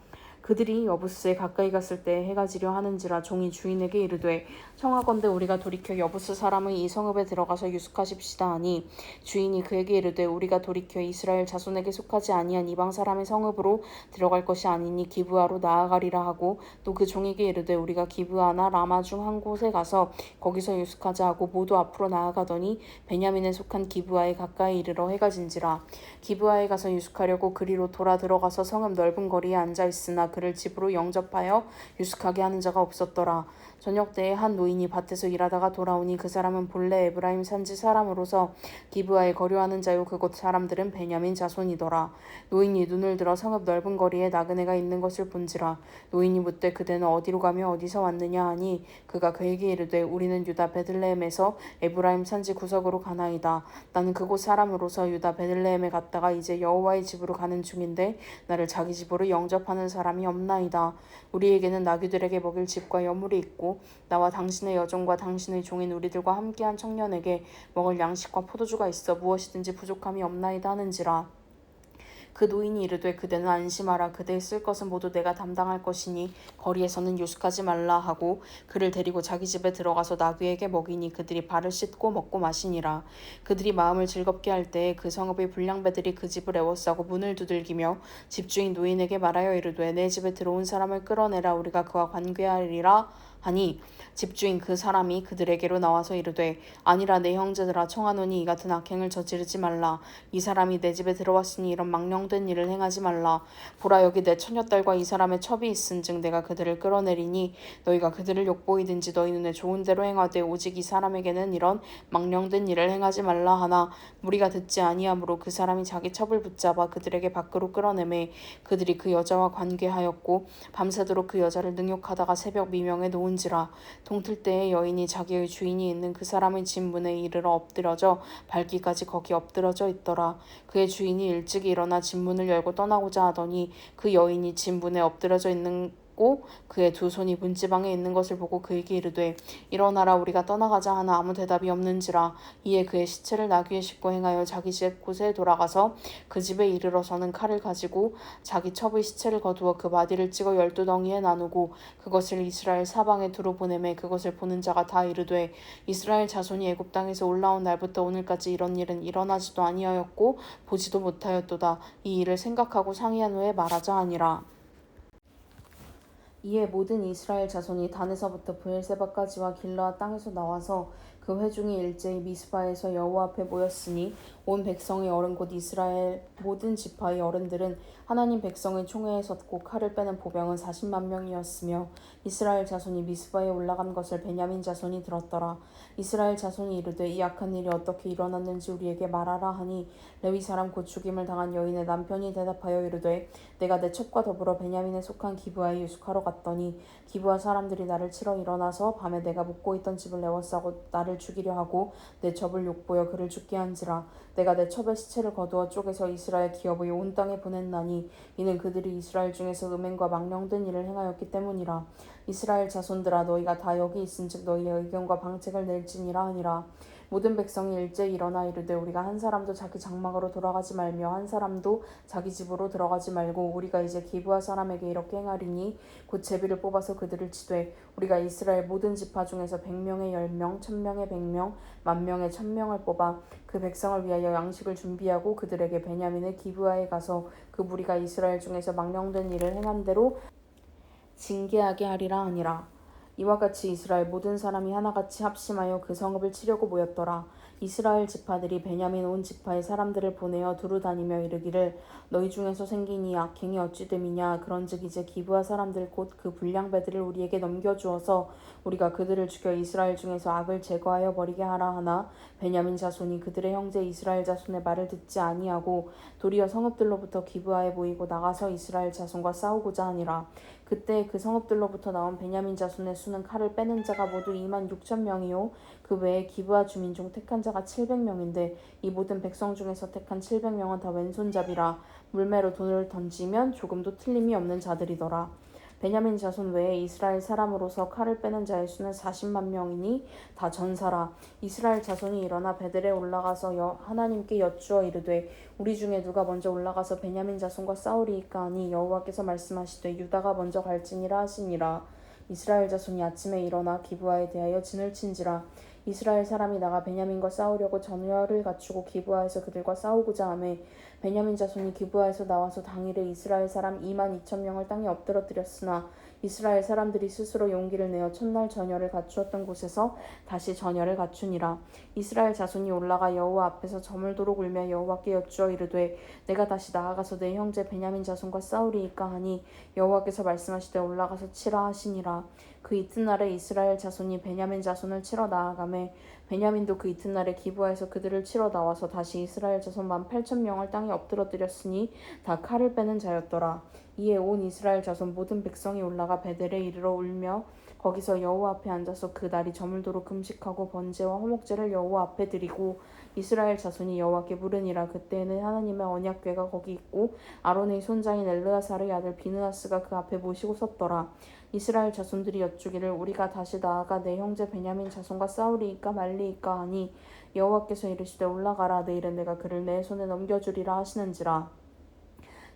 그들이 여부스에 가까이 갔을 때 해가 지려 하는지라. 종이 주인에게 이르되 청하건대 우리가 돌이켜 여부스 사람의 이 성읍에 들어가서 유숙하십시다 하니 주인이 그에게 이르되 우리가 돌이켜 이스라엘 자손에게 속하지 아니한 이방 사람의 성읍으로 들어갈 것이 아니니 기브아로 나아가리라 하고 또 그 종에게 이르되 우리가 기브아나 라마 중 한 곳에 가서 거기서 유숙하자 하고 모두 앞으로 나아가더니 베냐민에 속한 기브아에 가까이 이르러 해가 진지라. 기브아에 가서 유숙하려고 그리로 돌아 들어가서 성읍 넓은 거리에 앉아 있으나 그를 집으로 영접하여 유숙하게 하는 자가 없었더라. 저녁 때에 한 노인이 밭에서 일하다가 돌아오니 그 사람은 본래 에브라임 산지 사람으로서 기브아에 거류하는 자요 그곳 사람들은 베냐민 자손이더라. 노인이 눈을 들어 성읍 넓은 거리에 나그네가 있는 것을 본지라. 노인이 묻되 그대는 어디로 가며 어디서 왔느냐 하니 그가 그에게 이르되 우리는 유다 베들레헴에서 에브라임 산지 구석으로 가나이다. 나는 그곳 사람으로서 유다 베들레헴에 갔다가 이제 여호와의 집으로 가는 중인데 나를 자기 집으로 영접하는 사람이 없나이다. 우리에게는 나귀들에게 먹일 집과 여물이 있고 나와 당신의 여종과 당신의 종인 우리들과 함께한 청년에게 먹을 양식과 포도주가 있어 무엇이든지 부족함이 없나이다 하는지라. 그 노인이 이르되 그대는 안심하라. 그대의 쓸 것은 모두 내가 담당할 것이니 거리에서는 유숙하지 말라 하고 그를 데리고 자기 집에 들어가서 나귀에게 먹이니 그들이 발을 씻고 먹고 마시니라. 그들이 마음을 즐겁게 할 때에 그 성읍의 불량배들이 그 집을 에워싸고 문을 두들기며 집주인 노인에게 말하여 이르되 내 집에 들어온 사람을 끌어내라. 우리가 그와 관계하리라 하니 집주인 그 사람이 그들에게로 나와서 이르되 아니라 내 형제들아 청하노니 이 같은 악행을 저지르지 말라. 이 사람이 내 집에 들어왔으니 이런 망령된 일을 행하지 말라. 보라 여기 내 처녀딸과 이 사람의 첩이 있은즉 내가 그들을 끌어내리니 너희가 그들을 욕보이든지 너희 눈에 좋은 대로 행하되 오직 이 사람에게는 이런 망령된 일을 행하지 말라 하나 무리가 듣지 아니하므로 그 사람이 자기 첩을 붙잡아 그들에게 밖으로 끌어내매 그들이 그 여자와 관계하였고 밤새도록 그 여자를 능욕하다가 새벽 미명에 놓은지라. 동틀 때에 여인이 자기의 주인이 있는 그 사람의 집 문에 이르러 엎드려져 밟기까지 거기 엎드러져 있더라. 그의 주인이 일찍 일어나 집 문을 열고 떠나고자 하더니 그 여인이 집 문에 엎드려져 있는 걷고 그의 두 손이 문지방에 있는 것을 보고 그에게 이르되 일어나라 우리가 떠나가자 하나 아무 대답이 없는지라. 이에 그의 시체를 나귀에 싣고 행하여 자기 집 곳에 돌아가서 그 집에 이르러서는 칼을 가지고 자기 첩의 시체를 거두어 그 마디를 찍어 12덩이에 나누고 그것을 이스라엘 사방에 두루 보내매 그것을 보는 자가 다 이르되 이스라엘 자손이 애굽 땅에서 올라온 날부터 오늘까지 이런 일은 일어나지도 아니하였고 보지도 못하였도다. 이 일을 생각하고 상의한 후에 말하자 하니라. 이에 모든 이스라엘 자손이 단에서부터 브엘세바까지와 길르앗 땅에서 나와서 그 회중이 일제히 미스바에서 여호와 앞에 모였으니 온 백성의 어른 곧 이스라엘 모든 지파의 어른들은 하나님 백성의 총회에 섰고 칼을 빼는 보병은 40만 명이었으며 이스라엘 자손이 미스바에 올라간 것을 베냐민 자손이 들었더라. 이스라엘 자손이 이르되 이 악한 일이 어떻게 일어났는지 우리에게 말하라 하니 레위 사람 곧 죽임을 당한 여인의 남편이 대답하여 이르되 내가 내 첩과 더불어 베냐민에 속한 기브아에 유숙하러 갔더니 기브아 사람들이 나를 치러 일어나서 밤에 내가 묵고 있던 집을 에워싸고 나를 죽이려 하고 내 첩을 욕보여 그를 죽게 한지라. 내가 내 첩의 시체를 거두어 쪼개서 이스라엘 기업의 온 땅에 보냈나니 이는 그들이 이스라엘 중에서 음행과 망령된 일을 행하였기 때문이라. 이스라엘 자손들아 너희가 다 여기 있은즉 너희의 의견과 방책을 낼지니라 하니라. 모든 백성이 일제히 일어나 이르되 우리가 한 사람도 자기 장막으로 돌아가지 말며 한 사람도 자기 집으로 들어가지 말고 우리가 이제 기브아 사람에게 이렇게 행하리니 곧 제비를 뽑아서 그들을 치되 우리가 이스라엘 모든 지파 중에서 100명의 10명, 1000명의 100명, 10,000명의 1000명을 뽑아 그 백성을 위하여 양식을 준비하고 그들에게 베냐민의 기브아에 가서 그 무리가 이스라엘 중에서 망령된 일을 행한 대로 징계하게 하리라 하니라. 이와 같이 이스라엘 모든 사람이 하나같이 합심하여 그 성읍을 치려고 모였더라. 이스라엘 지파들이 베냐민 온 지파의 사람들을 보내어 두루 다니며 이르기를 너희 중에서 생긴 이 악행이 어찌 됨이냐. 그런즉 이제 기브아 사람들 곧 그 불량배들을 우리에게 넘겨주어서 우리가 그들을 죽여 이스라엘 중에서 악을 제거하여 버리게 하라 하나 베냐민 자손이 그들의 형제 이스라엘 자손의 말을 듣지 아니하고 도리어 성읍들로부터 기브아에 모이고 나가서 이스라엘 자손과 싸우고자 하니라. 그때 그 성읍들로부터 나온 베냐민 자손의 수는 칼을 빼는 자가 모두 26,000명이요 그 외에 기브아 주민 중 택한 자가 700명인데 이 모든 백성 중에서 택한 700명은 다 왼손잡이라. 물매로 돈을 던지면 조금도 틀림이 없는 자들이더라. 베냐민 자손 외에 이스라엘 사람으로서 칼을 빼는 자의 수는 40만 명이니 다 전사라. 이스라엘 자손이 일어나 베델에 올라가서 하나님께 여쭈어 이르되 우리 중에 누가 먼저 올라가서 베냐민 자손과 싸우리이까 하니 여호와께서 말씀하시되 유다가 먼저 갈지니라 하시니라. 이스라엘 자손이 아침에 일어나 기브아에 대하여 진을 친지라. 이스라엘 사람이 나가 베냐민과 싸우려고 전열을 갖추고 기브아에서 그들과 싸우고자 하매 베냐민 자손이 기브아에서 나와서 당일에 이스라엘 사람 22,000명을 땅에 엎드러뜨렸으나 이스라엘 사람들이 스스로 용기를 내어 첫날 전열을 갖추었던 곳에서 다시 전열을 갖추니라. 이스라엘 자손이 올라가 여호와 앞에서 저물도록 울며 여호와께 여쭈어 이르되 내가 다시 나아가서 내 형제 베냐민 자손과 싸우리이까 하니 여호와께서 말씀하시되 올라가서 치라 하시니라. 그 이튿날에 이스라엘 자손이 베냐민 자손을 치러 나아가매 베냐민도 그 이튿날에 기브아에서 그들을 치러 나와서 다시 이스라엘 자손 18,000명을 땅에 엎드러뜨렸으니 다 칼을 빼는 자였더라. 이에 온 이스라엘 자손 모든 백성이 올라가 베델에 이르러 울며 거기서 여호와 앞에 앉아서 그 날이 저물도록 금식하고 번제와 화목제를 여호와 앞에 드리고 이스라엘 자손이 여호와께 부르니라. 그때에는 하나님의 언약궤가 거기 있고 아론의 손자인 엘르아살의 아들 비느하스가 그 앞에 모시고 섰더라. 이스라엘 자손들이 여쭈기를 우리가 다시 나아가 내 형제 베냐민 자손과 싸우리이까 말리이까 하니 여호와께서 이르시되 올라가라. 내일은 내가 그를 내 손에 넘겨주리라 하시는지라.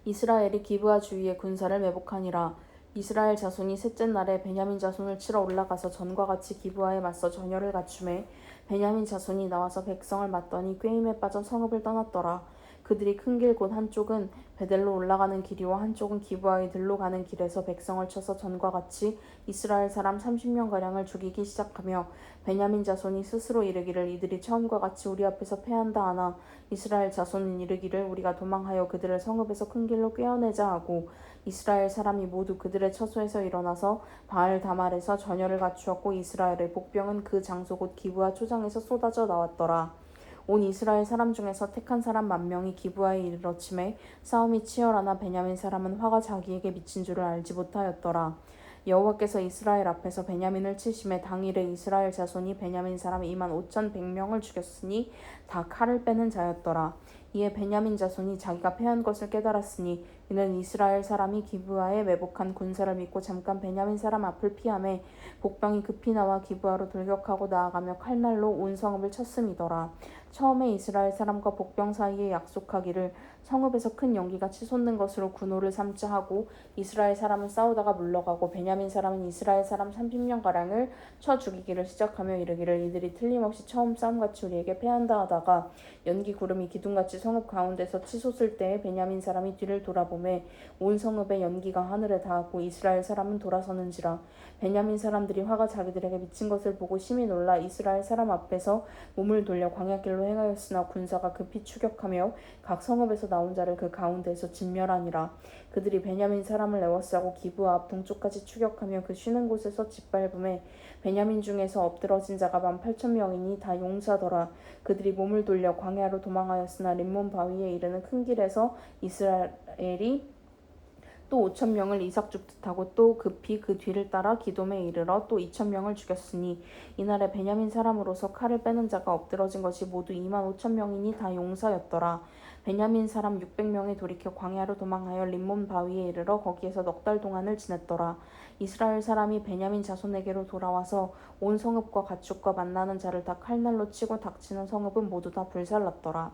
이스라엘이 기브아 주위에 군사를 매복하니라. 이스라엘 자손이 셋째 날에 베냐민 자손을 치러 올라가서 전과 같이 기브아에 맞서 전열을 갖추매 베냐민 자손이 나와서 백성을 맞더니 꾀임에 빠져 성읍을 떠났더라. 그들이 큰 길 곧 한쪽은 베델로 올라가는 길이와 한쪽은 기브아의 들로 가는 길에서 백성을 쳐서 전과 같이 이스라엘 사람 30명가량을 죽이기 시작하며 베냐민 자손이 스스로 이르기를 이들이 처음과 같이 우리 앞에서 패한다 하나 이스라엘 자손은 이르기를 우리가 도망하여 그들을 성읍에서 큰 길로 꿰어내자 하고 이스라엘 사람이 모두 그들의 처소에서 일어나서 바알 다말에서 전열을 갖추었고 이스라엘의 복병은 그 장소 곧 기브아 초장에서 쏟아져 나왔더라. 온 이스라엘 사람 중에서 택한 사람 10,000명이 기브아에 이르러 치매 싸움이 치열하나 베냐민 사람은 화가 자기에게 미친 줄을 알지 못하였더라. 여호와께서 이스라엘 앞에서 베냐민을 치심에 당일에 이스라엘 자손이 베냐민 사람 25,100명을 죽였으니 다 칼을 빼는 자였더라. 이에 베냐민 자손이 자기가 패한 것을 깨달았으니 이는 이스라엘 사람이 기브아에 매복한 군사를 믿고 잠깐 베냐민 사람 앞을 피하매 복병이 급히 나와 기브아로 돌격하고 나아가며 칼날로 온 성읍을 쳤음이더라. 처음에 이스라엘 사람과 복병 사이에 약속하기를 성읍에서 큰 연기가 치솟는 것으로 군호를 삼자 하고 이스라엘 사람은 싸우다가 물러가고 베냐민 사람은 이스라엘 사람 30명가량을 쳐 죽이기를 시작하며 이르기를 이들이 틀림없이 처음 싸움같이 우리에게 패한다 하다가 연기 구름이 기둥같이 성읍 가운데서 치솟을 때에 베냐민 사람이 뒤를 돌아보매 온 성읍의 연기가 하늘에 닿았고 이스라엘 사람은 돌아서는지라. 베냐민 사람들이 화가 자기들에게 미친 것을 보고 심히 놀라 이스라엘 사람 앞에서 몸을 돌려 광야길로 행하였으나 군사가 급히 추격하며 각 성읍에서 나온 자를 그 가운데에서 진멸하니라. 그들이 베냐민 사람을 에워싸고 기브아 앞 동쪽까지 추격하며 그 쉬는 곳에서 짓밟음에 베냐민 중에서 엎드러진 자가 18,000명이니 다 용사더라. 그들이 몸을 돌려 광야로 도망하였으나 림몬 바위에 이르는 큰 길에서 이스라엘이 또 5,000명을 이삭 죽듯 하고 또 급히 그 뒤를 따라 기돔에 이르러 또 2,000명을 죽였으니 이날에 베냐민 사람으로서 칼을 빼는 자가 엎드러진 것이 모두 25,000명이니 다 용사였더라. 베냐민 사람 600명이 돌이켜 광야로 도망하여 림몬 바위에 이르러 거기에서 넉 달 동안을 지냈더라. 이스라엘 사람이 베냐민 자손에게로 돌아와서 온 성읍과 가축과 만나는 자를 다 칼날로 치고 닥치는 성읍은 모두 다 불살랐더라.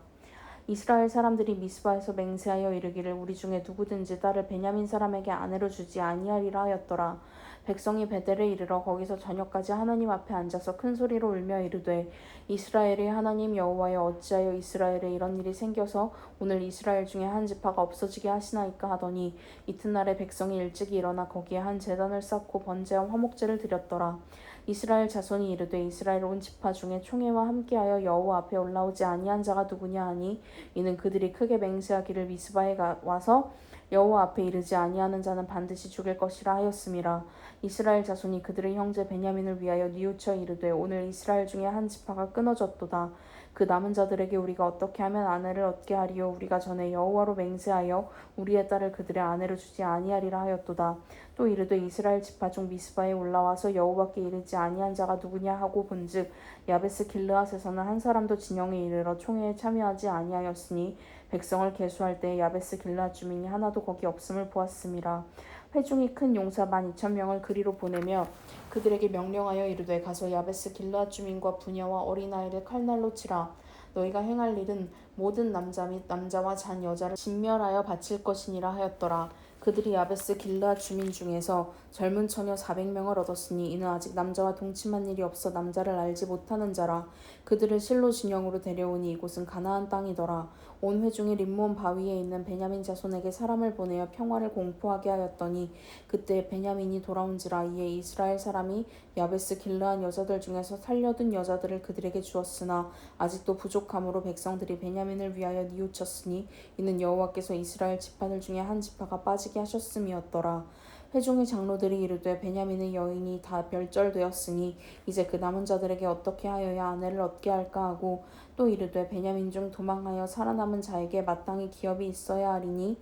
이스라엘 사람들이 미스바에서 맹세하여 이르기를 우리 중에 누구든지 딸을 베냐민 사람에게 아내로 주지 아니하리라 하였더라. 백성이 베델에 이르러 거기서 저녁까지 하나님 앞에 앉아서 큰 소리로 울며 이르되 이스라엘의 하나님 여호와여 어찌하여 이스라엘에 이런 일이 생겨서 오늘 이스라엘 중에 한 지파가 없어지게 하시나이까 하더니 이튿날에 백성이 일찍이 일어나 거기에 한 제단을 쌓고 번제와 화목제를 드렸더라. 이스라엘 자손이 이르되 이스라엘 온 지파 중에 총회와 함께하여 여호와 앞에 올라오지 아니한 자가 누구냐 하니 이는 그들이 크게 맹세하기를 미스바에 와서 여호와 앞에 이르지 아니하는 자는 반드시 죽일 것이라 하였음이라. 이스라엘 자손이 그들의 형제 베냐민을 위하여 뉘우쳐 이르되 오늘 이스라엘 중에 한 지파가 끊어졌도다. 그 남은 자들에게 우리가 어떻게 하면 아내를 얻게 하리요. 우리가 전에 여호와로 맹세하여 우리의 딸을 그들의 아내로 주지 아니하리라 하였도다. 또 이르되 이스라엘 지파 중 미스바에 올라와서 여호와께 이르지 아니한 자가 누구냐 하고 본즉 야베스 길르앗에서는 한 사람도 진영에 이르러 총회에 참여하지 아니하였으니 백성을 계수할 때에 야베스 길르앗 주민이 하나도 거기 없음을 보았음이라. 회중이 큰 용사 12,000명을 그리로 보내며 그들에게 명령하여 이르되 가서 야베스 길르앗 주민과 부녀와 어린아이를 칼날로 치라. 너희가 행할 일은 모든 남자 및 남자와 잔 여자를 진멸하여 바칠 것이니라 하였더라. 그들이 야베스 길르앗 주민 중에서 젊은 처녀 400명을 얻었으니 이는 아직 남자와 동침한 일이 없어 남자를 알지 못하는 자라. 그들을 실로 진영으로 데려오니 이곳은 가나안 땅이더라. 온 회중이 림몬 바위에 있는 베냐민 자손에게 사람을 보내어 평화를 공포하게 하였더니 그때 베냐민이 돌아온지라. 이에 이스라엘 사람이 야베스 길르앗 여자들 중에서 살려둔 여자들을 그들에게 주었으나 아직도 부족함으로 백성들이 베냐민을 위하여 뉘우쳤으니 이는 여호와께서 이스라엘 지파들 중에 한 지파가 빠지게 하셨음이었더라. 회중의 장로들이 이르되 베냐민의 여인이 다 멸절되었으니 이제 그 남은 자들에게 어떻게 하여야 아내를 얻게 할까 하고 또 이르되 베냐민 중 도망하여 살아남은 자에게 마땅히 기업이 있어야 하리니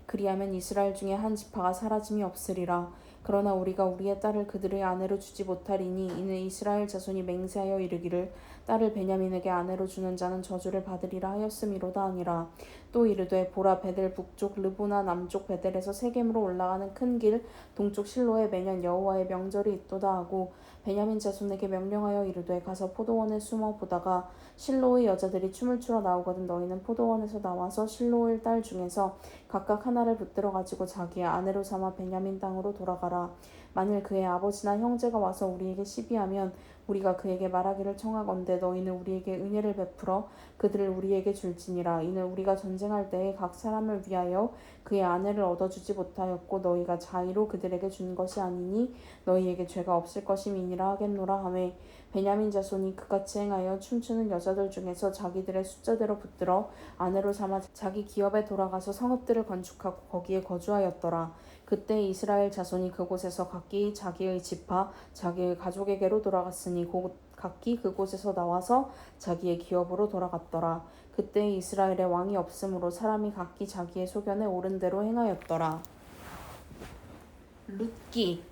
그리하면 이스라엘 중에 한 지파가 사라짐이 없으리라. 그러나 우리가 우리의 딸을 그들의 아내로 주지 못하리니 이는 이스라엘 자손이 맹세하여 이르기를 딸을 베냐민에게 아내로 주는 자는 저주를 받으리라 하였음이로다 하니라. 또 이르되 보라 베델 북쪽 르보나 남쪽 베델에서 세겜으로 올라가는 큰 길 동쪽 실로에 매년 여호와의 명절이 있도다 하고 베냐민 자손에게 명령하여 이르되 가서 포도원에 숨어 보다가 실로의 여자들이 춤을 추러 나오거든 너희는 포도원에서 나와서 실로의 딸 중에서 각각 하나를 붙들어 가지고 자기의 아내로 삼아 베냐민 땅으로 돌아가라. 만일 그의 아버지나 형제가 와서 우리에게 시비하면 우리가 그에게 말하기를 청하건대 너희는 우리에게 은혜를 베풀어 그들을 우리에게 줄지니라. 이는 우리가 전쟁할 때에 각 사람을 위하여 그의 아내를 얻어주지 못하였고 너희가 자의로 그들에게 준 것이 아니니 너희에게 죄가 없을 것임이니라 하겠노라 하매 베냐민 자손이 그같이 행하여 춤추는 여자들 중에서 자기들의 숫자대로 붙들어 아내로 삼아 자기 기업에 돌아가서 성읍들을 건축하고 거기에 거주하였더라. 그때 이스라엘 자손이 그곳에서 각기 자기의 지파 자기의 가족에게로 돌아갔으니 곧 각기 그곳에서 나와서 자기의 기업으로 돌아갔더라. 그때 이스라엘에 왕이 없으므로 사람이 각기 자기의 소견에 옳은 대로 행하였더라. 룻기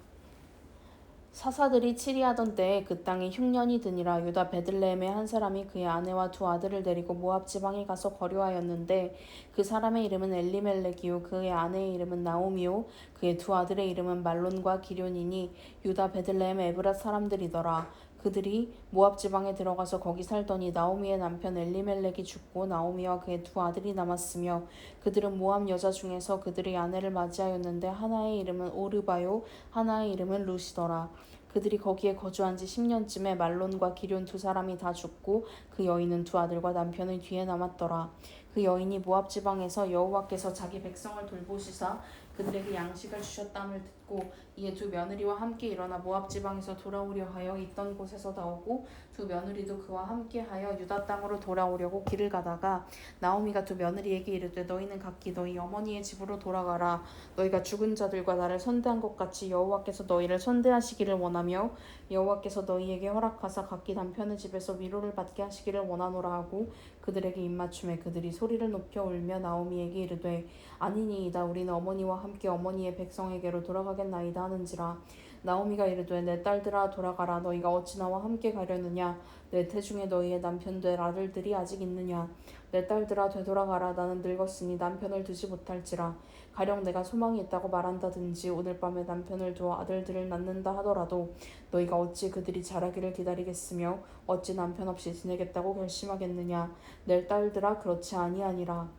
사사들이 치리하던 때에 그 땅에 흉년이 드니라. 유다 베들레헴의 한 사람이 그의 아내와 두 아들을 데리고 모압 지방에 가서 거류하였는데 그 사람의 이름은 엘리멜렉이요 그의 아내의 이름은 나오미요 그의 두 아들의 이름은 말론과 기런이니 유다 베들레헴 에브랏 사람들이더라. 그들이 모압 지방에 들어가서 거기 살더니 나오미의 남편 엘리멜렉이 죽고 나오미와 그의 두 아들이 남았으며 그들은 모압 여자 중에서 그들의 아내를 맞이하였는데 하나의 이름은 오르바요 하나의 이름은 루시더라. 그들이 거기에 거주한 지 10년쯤에 말론과 기런 두 사람이 다 죽고 그 여인은 두 아들과 남편의 뒤에 남았더라. 그 여인이 모압 지방에서 여호와께서 자기 백성을 돌보시사 그들에게 양식을 주셨다함을 듣고 이에 두 며느리와 함께 일어나 모압 지방에서 돌아오려 하여 있던 곳에서 나오고 두 며느리도 그와 함께하여 유다 땅으로 돌아오려고 길을 가다가 나오미가 두 며느리에게 이르되 너희는 각기 너희 어머니의 집으로 돌아가라. 너희가 죽은 자들과 나를 선대한 것 같이 여호와께서 너희를 선대하시기를 원하며 여호와께서 너희에게 허락하사 각기 남편의 집에서 위로를 받게 하시기를 원하노라 하고 그들에게 입맞춤에 그들이 소리를 높여 울며 나오미에게 이르되 아니니이다 우리는 어머니와 함께 어머니의 백성에게로 돌아가겠나이다 하는지라. 나오미가 이르되 내 딸들아 돌아가라. 너희가 어찌 나와 함께 가려느냐. 내 태중에 너희의 남편 될 아들들이 아직 있느냐. 내 딸들아 되돌아가라. 나는 늙었으니 남편을 두지 못할지라. 가령 내가 소망이 있다고 말한다든지 오늘 밤에 남편을 두어 아들들을 낳는다 하더라도 너희가 어찌 그들이 자라기를 기다리겠으며 어찌 남편 없이 지내겠다고 결심하겠느냐. 내 딸들아 그렇지 아니하니라.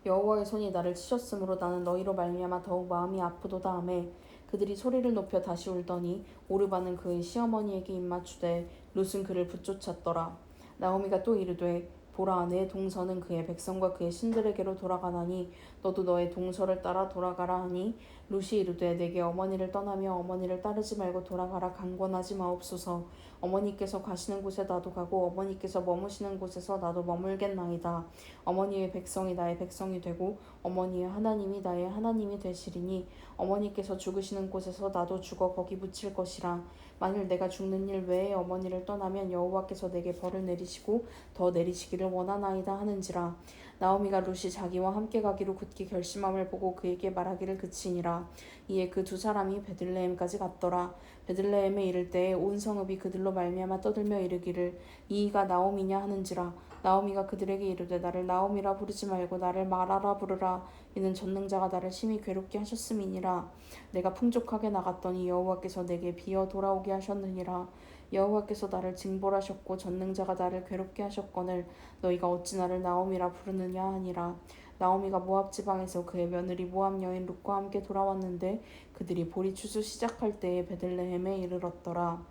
여호와의 손이 나를 치셨으므로 나는 너희로 말미암아 더욱 마음이 아프도다 하매 그들이 소리를 높여 다시 울더니 오르바는 그의 시어머니에게 입맞추되 룻은 그를 붙쫓았더라. 나오미가 또 이르되 보라 내 동서는 그의 백성과 그의 신들에게로 돌아가나니 너도 너의 동서를 따라 돌아가라 하니 룻이 이르되 내게 어머니를 떠나며 어머니를 따르지 말고 돌아가라 강권하지 마옵소서. 어머니께서 가시는 곳에 나도 가고 어머니께서 머무시는 곳에서 나도 머물겠나이다. 어머니의 백성이 나의 백성이 되고 어머니의 하나님이 나의 하나님이 되시리니 어머니께서 죽으시는 곳에서 나도 죽어 거기 묻힐 것이라. 만일 내가 죽는 일 외에 어머니를 떠나면 여호와께서 내게 벌을 내리시고 더 내리시기를 원하나이다 하는지라. 나오미가 룻이 자기와 함께 가기로 굳게 결심함을 보고 그에게 말하기를 그치니라. 이에 그 두 사람이 베들레헴까지 갔더라. 베들레헴에 이를 때에 온 성읍이 그들로 말미암아 떠들며 이르기를 이이가 나오미냐 하는지라. 나오미가 그들에게 이르되 나를 나오미라 부르지 말고 나를 마라라 부르라. 이는 전능자가 나를 심히 괴롭게 하셨음이니라. 내가 풍족하게 나갔더니 여호와께서 내게 비어 돌아오게 하셨느니라. 여호와께서 나를 징벌하셨고 전능자가 나를 괴롭게 하셨거늘 너희가 어찌 나를 나오미라 부르느냐 하니라. 나오미가 모압 지방에서 그의 며느리 모압 여인 룻과 함께 돌아왔는데 그들이 보리 추수 시작할 때에 베들레헴에 이르렀더라.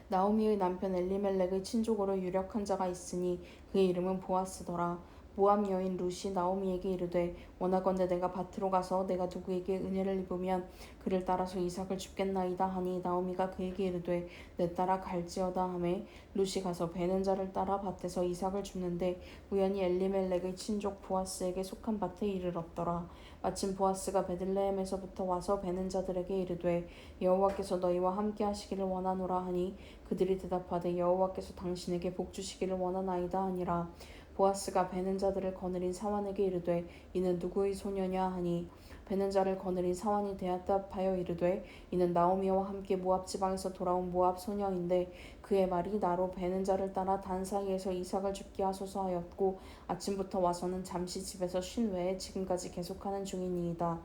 나오미의 남편 엘리멜렉의 친족으로 유력한 자가 있으니 그의 이름은 보아스더라. 모압 여인 룻이 나오미에게 이르되 원하건대 내가 밭으로 가서 내가 누구에게 은혜를 입으면 그를 따라서 이삭을 줍겠나이다 하니 나오미가 그에게 이르되 내 딸아 갈지어다 하매 룻이 가서 베는 자를 따라 밭에서 이삭을 줍는데 우연히 엘리멜렉의 친족 보아스에게 속한 밭에 이르렀더라. 마침 보아스가 베들레헴에서부터 와서 베는 자들에게 이르되 여호와께서 너희와 함께 하시기를 원하노라 하니 그들이 대답하되 여호와께서 당신에게 복 주시기를 원하나이다 하니라. 보아스가 베는 자들을 거느린 사환에게 이르되 이는 누구의 소녀냐 하니 베는 자를 거느린 사환이 대답하여 이르되 이는 나오미와 함께 모압 지방에서 돌아온 모압 소녀인데 그의 말이 나로 베는 자를 따라 단 사이에서 이삭을 죽게 하소서 하였고 아침부터 와서는 잠시 집에서 쉰 외에 지금까지 계속하는 중이니이다.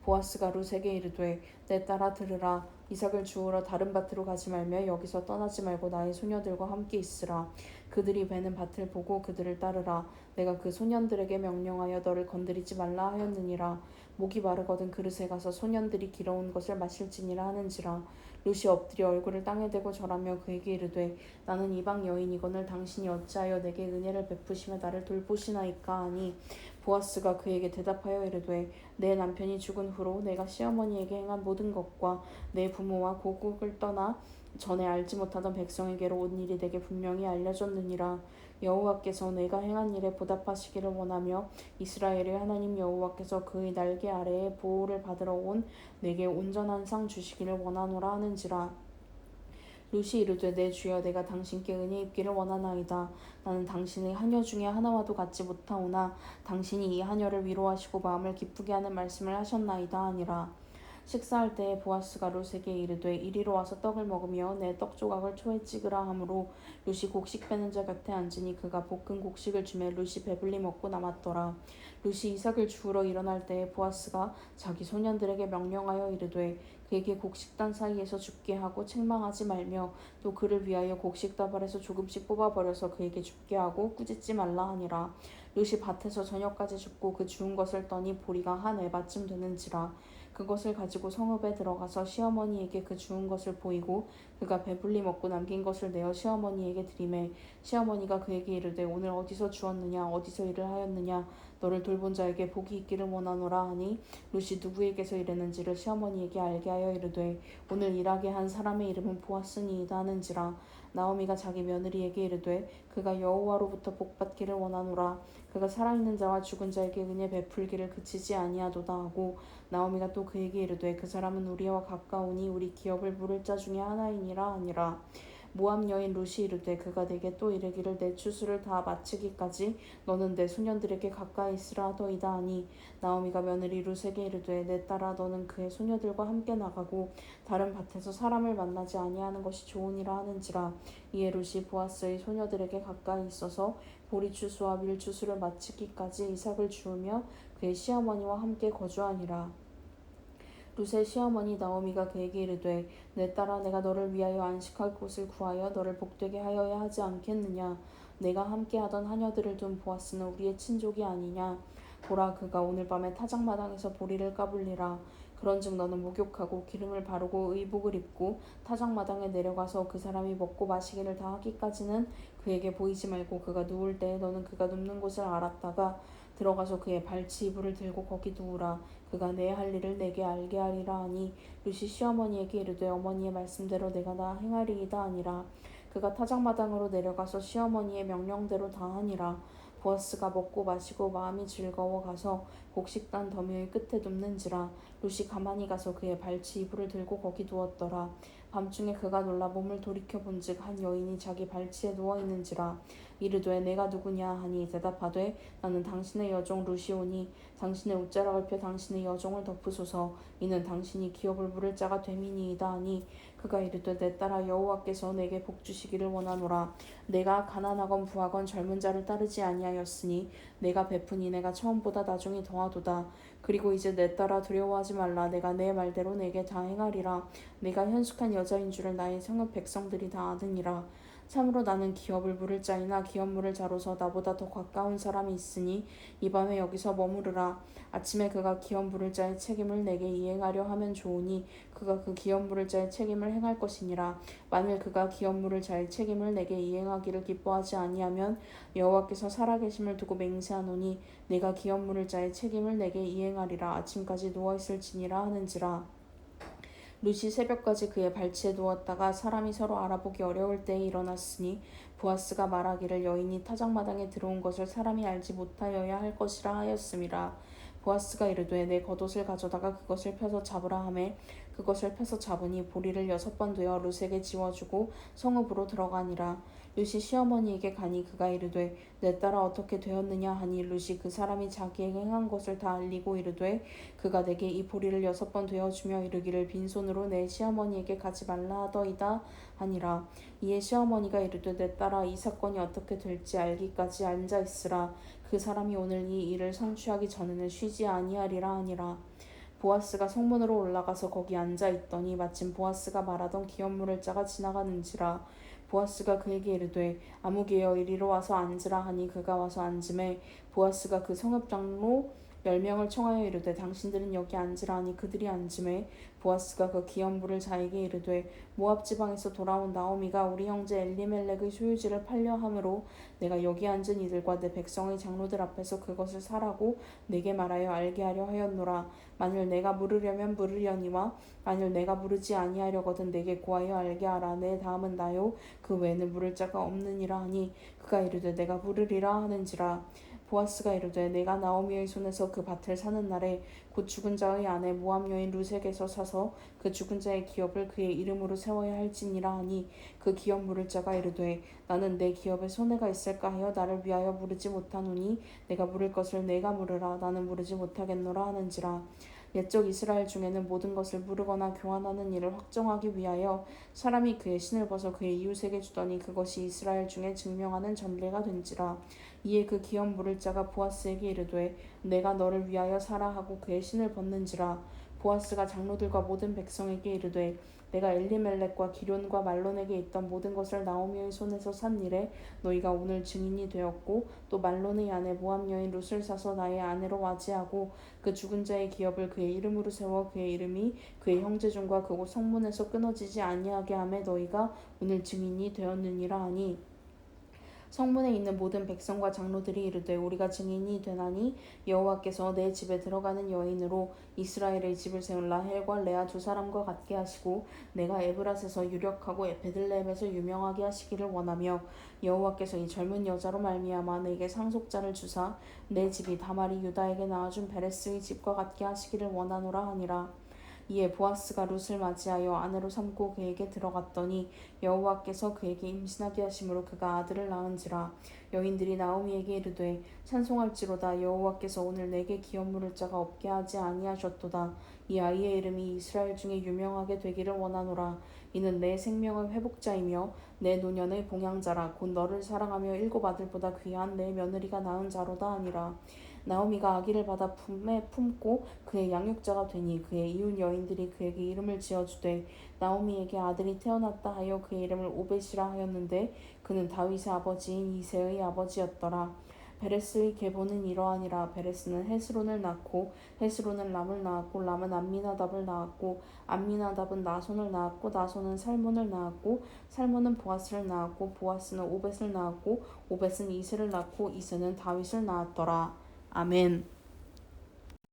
보아스가 룻에게 이르되 내 딸아 들으라. 이삭을 주우러 다른 밭으로 가지 말며 여기서 떠나지 말고 나의 소녀들과 함께 있으라. 그들이 베는 밭을 보고 그들을 따르라. 내가 그 소년들에게 명령하여 너를 건드리지 말라 하였느니라. 목이 마르거든 그릇에 가서 소년들이 길어온 것을 마실지니라 하는지라. 룻이 엎드려 얼굴을 땅에 대고 절하며 그에게 이르되 나는 이방 여인이거늘 당신이 어찌하여 내게 은혜를 베푸시며 나를 돌보시나이까 하니 보아스가 그에게 대답하여 이르되 내 남편이 죽은 후로 내가 시어머니에게 행한 모든 것과 내 부모와 고국을 떠나 전에 알지 못하던 백성에게로 온 일이 내게 분명히 알려졌느니라. 여호와께서 내가 행한 일에 보답하시기를 원하며 이스라엘의 하나님 여호와께서 그의 날개 아래에 보호를 받으러 온 내게 온전한 상 주시기를 원하노라 하는지라. 룻이 이르되 내 주여 내가 당신께 은혜 입기를 원하나이다. 나는 당신의 하녀 중에 하나와도 같지 못하오나 당신이 이 하녀를 위로하시고 마음을 기쁘게 하는 말씀을 하셨나이다 하니라. 식사할 때에 보아스가 룻에게 이르되 이리로 와서 떡을 먹으며 내 떡 조각을 초에 찍으라 하므로 룻이 곡식 빼는 자 곁에 앉으니 그가 볶은 곡식을 주매 룻이 배불리 먹고 남았더라. 룻이 이삭을 주우러 일어날 때에 보아스가 자기 소년들에게 명령하여 이르되 그에게 곡식단 사이에서 죽게 하고 책망하지 말며 또 그를 위하여 곡식 다발에서 조금씩 뽑아버려서 그에게 죽게 하고 꾸짖지 말라 하니라. 룻이 밭에서 저녁까지 줍고 그 주운 것을 떠니 보리가 한 에바쯤 되는지라. 그것을 가지고 성읍에 들어가서 시어머니에게 그 주운 것을 보이고 그가 배불리 먹고 남긴 것을 내어 시어머니에게 드리매 시어머니가 그에게 이르되 오늘 어디서 주었느냐 어디서 일을 하였느냐 너를 돌본 자에게 복이 있기를 원하노라 하니 룻이 누구에게서 일했는지를 시어머니에게 알게 하여 이르되 오늘 일하게 한 사람의 이름은 보아스니이다 하는지라. 나오미가 자기 며느리에게 이르되 그가 여호와로부터 복받기를 원하노라. 그가 살아있는 자와 죽은 자에게 은혜 베풀기를 그치지 아니하도다 하고 나오미가 또 그에게 이르되 그 사람은 우리와 가까우니 우리 기업을 물을 자 중에 하나이니라 하니라. 모압 여인 룻이 이르되 그가 내게 또 이르기를 내 추수를 다 마치기까지 너는 내 소년들에게 가까이 있으라 하더이다 하니 나오미가 며느리 룻에게 이르되 내 딸아 너는 그의 소녀들과 함께 나가고 다른 밭에서 사람을 만나지 아니하는 것이 좋으니라 하는지라. 이에 룻이 보아스의 소녀들에게 가까이 있어서 보리 추수와 밀 추수를 마치기까지 이삭을 주우며 그의 시어머니와 함께 거주하니라. 룻의 시어머니 나오미가 그에게 이르되 내 딸아 내가 너를 위하여 안식할 곳을 구하여 너를 복되게 하여야 하지 않겠느냐. 내가 함께하던 하녀들을 둔 보아스는 우리의 친족이 아니냐. 보라 그가 오늘 밤에 타작마당에서 보리를 까불리라. 그런즉 너는 목욕하고 기름을 바르고 의복을 입고 타작마당에 내려가서 그 사람이 먹고 마시기를 다 하기까지는 그에게 보이지 말고 그가 누울 때에 너는 그가 눕는 곳을 알았다가 들어가서 그의 발치 이불을 들고 거기 누우라. 그가 내 할 일을 내게 알게 하리라 하니 룻이 시어머니에게 이르되 어머니의 말씀대로 내가 다 행하리이다 하니라. 그가 타작마당으로 내려가서 시어머니의 명령대로 다 하니라. 보아스가 먹고 마시고 마음이 즐거워 가서 곡식단 더미의 끝에 눕는지라. 룻이 가만히 가서 그의 발치 이불을 들고 거기 누웠더라. 밤중에 그가 놀라 몸을 돌이켜 본즉 한 여인이 자기 발치에 누워 있는지라. 이르되 내가 누구냐 하니 대답하되 나는 당신의 여종 룻이오니 당신의 옷자락을 펴 당신의 여종을 덮으소서. 이는 당신이 기업을 물을 자가 됨이니이다 하니 그가 이르되 내 딸아 여호와께서 내게 복 주시기를 원하노라. 내가 가난하건 부하건 젊은 자를 따르지 아니하였으니 내가 베푸니 내가 처음보다 나중이 더하도다. 그리고 이제 내 딸아 두려워하지 말라. 내가 내 말대로 내게 다 행하리라. 내가 현숙한 여자인 줄을 나의 성읍 백성들이 다 아느니라. 참으로 나는 기업을 물을 자이나 기업 물을 자로서 나보다 더 가까운 사람이 있으니 이 밤에 여기서 머무르라. 아침에 그가 기업 물을 자의 책임을 내게 이행하려 하면 좋으니 그가 그 기업 물을 자의 책임을 행할 것이니라. 만일 그가 기업 물을 자의 책임을 내게 이행하기를 기뻐하지 아니하면 여호와께서 살아계심을 두고 맹세하노니 내가 기업 물을 자의 책임을 내게 이행하리라. 아침까지 누워있을지니라 하는지라. 룻이 새벽까지 그의 발치에 누웠다가 사람이 서로 알아보기 어려울 때에 일어났으니 보아스가 말하기를 여인이 타작마당에 들어온 것을 사람이 알지 못하여야 할 것이라 하였음이라. 보아스가 이르되 내 겉옷을 가져다가 그것을 펴서 잡으라 하매 그것을 펴서 잡으니 보리를 6번 되어 룻에게 지워주고 성읍으로 들어가니라. 룻이 시어머니에게 가니 그가 이르되 내 딸아 어떻게 되었느냐 하니 룻이 그 사람이 자기에게 행한 것을 다 알리고 이르되 그가 내게 이 보리를 6번 되어주며 이르기를 빈손으로 내 시어머니에게 가지 말라 하더이다 하니라. 이에 시어머니가 이르되 내 딸아 이 사건이 어떻게 될지 알기까지 앉아있으라. 그 사람이 오늘 이 일을 성취하기 전에는 쉬지 아니하리라 하니라. 보아스가 성문으로 올라가서 거기 앉아있더니 마침 보아스가 말하던 기업 물을 자가 지나가는지라. 보아스가 그에게 이르되 아무개여 이리로 와서 앉으라 하니 그가 와서 앉음에 보아스가 그 성읍 장로 10명을 청하여 이르되 당신들은 여기 앉으라 하니 그들이 앉음에 보아스가 그 기업 물을 자에게 이르되 모압 지방에서 돌아온 나오미가 우리 형제 엘리멜렉의 소유지를 팔려 함으로 내가 여기 앉은 이들과 내 백성의 장로들 앞에서 그것을 사라고 내게 말하여 알게 하려 하였노라. 만일 내가 물으려면 물으려니와 만일 내가 물으지 아니하려거든 내게 고하여 알게 하라. 내 다음은 나요 그 외에는 물을 자가 없느니라 하니 그가 이르되 내가 물으리라 하는지라. 보아스가 이르되 내가 나오미의 손에서 그 밭을 사는 날에 곧 죽은 자의 아내 모압 여인 룻에게서 사서 그 죽은 자의 기업을 그의 이름으로 세워야 할지니라 하니 그 기업 물을 자가 이르되 나는 내 기업에 손해가 있을까 하여 나를 위하여 물으지 못하노니 내가 물을 것을 내가 물으라. 나는 물으지 못하겠노라 하는지라. 옛적 이스라엘 중에는 모든 것을 무르거나 교환하는 일을 확정하기 위하여 사람이 그의 신을 벗어 그의 이웃에게 주더니 그것이 이스라엘 중에 증명하는 전례가 된지라. 이에 그 기업 물을 자가 보아스에게 이르되 내가 너를 위하여 사라 하고 그의 신을 벗는지라. 보아스가 장로들과 모든 백성에게 이르되 내가 엘리멜렉과 기럨과 말론에게 있던 모든 것을 나오미의 손에서 산 일에 너희가 오늘 증인이 되었고 또 말론의 아내 모압 여인 룻을 사서 나의 아내로 맞이하고 그 죽은 자의 기업을 그의 이름으로 세워 그의 이름이 그의 형제중과 그곳 성문에서 끊어지지 아니하게 하매 너희가 오늘 증인이 되었느니라 하니 성문에 있는 모든 백성과 장로들이 이르되 우리가 증인이 되나니 여호와께서 내 집에 들어가는 여인으로 이스라엘의 집을 세운 라헬과 레아 두 사람과 같게 하시고 내가 에브랏에서 유력하고 베들레헴에서 유명하게 하시기를 원하며 여호와께서 이 젊은 여자로 말미암아 내게 상속자를 주사 내 집이 다말이 유다에게 낳아준 베레스의 집과 같게 하시기를 원하노라 하니라. 이에 보아스가 룻을 맞이하여 아내로 삼고 그에게 들어갔더니 여호와께서 그에게 임신하게 하심으로 그가 아들을 낳은지라. 여인들이 나오미에게 이르되 찬송할지로다 여호와께서 오늘 내게 기업 물을 자가 없게 하지 아니하셨도다. 이 아이의 이름이 이스라엘 중에 유명하게 되기를 원하노라. 이는 내 생명의 회복자이며 내 노년의 봉양자라. 곧 너를 사랑하며 일곱 아들보다 귀한 내 며느리가 낳은 자로다 하니라. 나오미가 아기를 받아 품에 품고 그의 양육자가 되니 그의 이웃 여인들이 그에게 이름을 지어주되 나오미에게 아들이 태어났다 하여 그의 이름을 오벳이라 하였는데 그는 다윗의 아버지인 이새의 아버지였더라. 베레스의 계보는 이러하니라. 베레스는 헤스론을 낳고 헤스론은 람을 낳았고 람은 암미나답을 낳았고 암미나답은 나손을 낳았고 나손은 살몬을 낳았고 살몬은 보아스를 낳았고 보아스는 오벳을 낳았고 오벳은 이새를 낳고 이새는 다윗을 낳았더라. 아멘.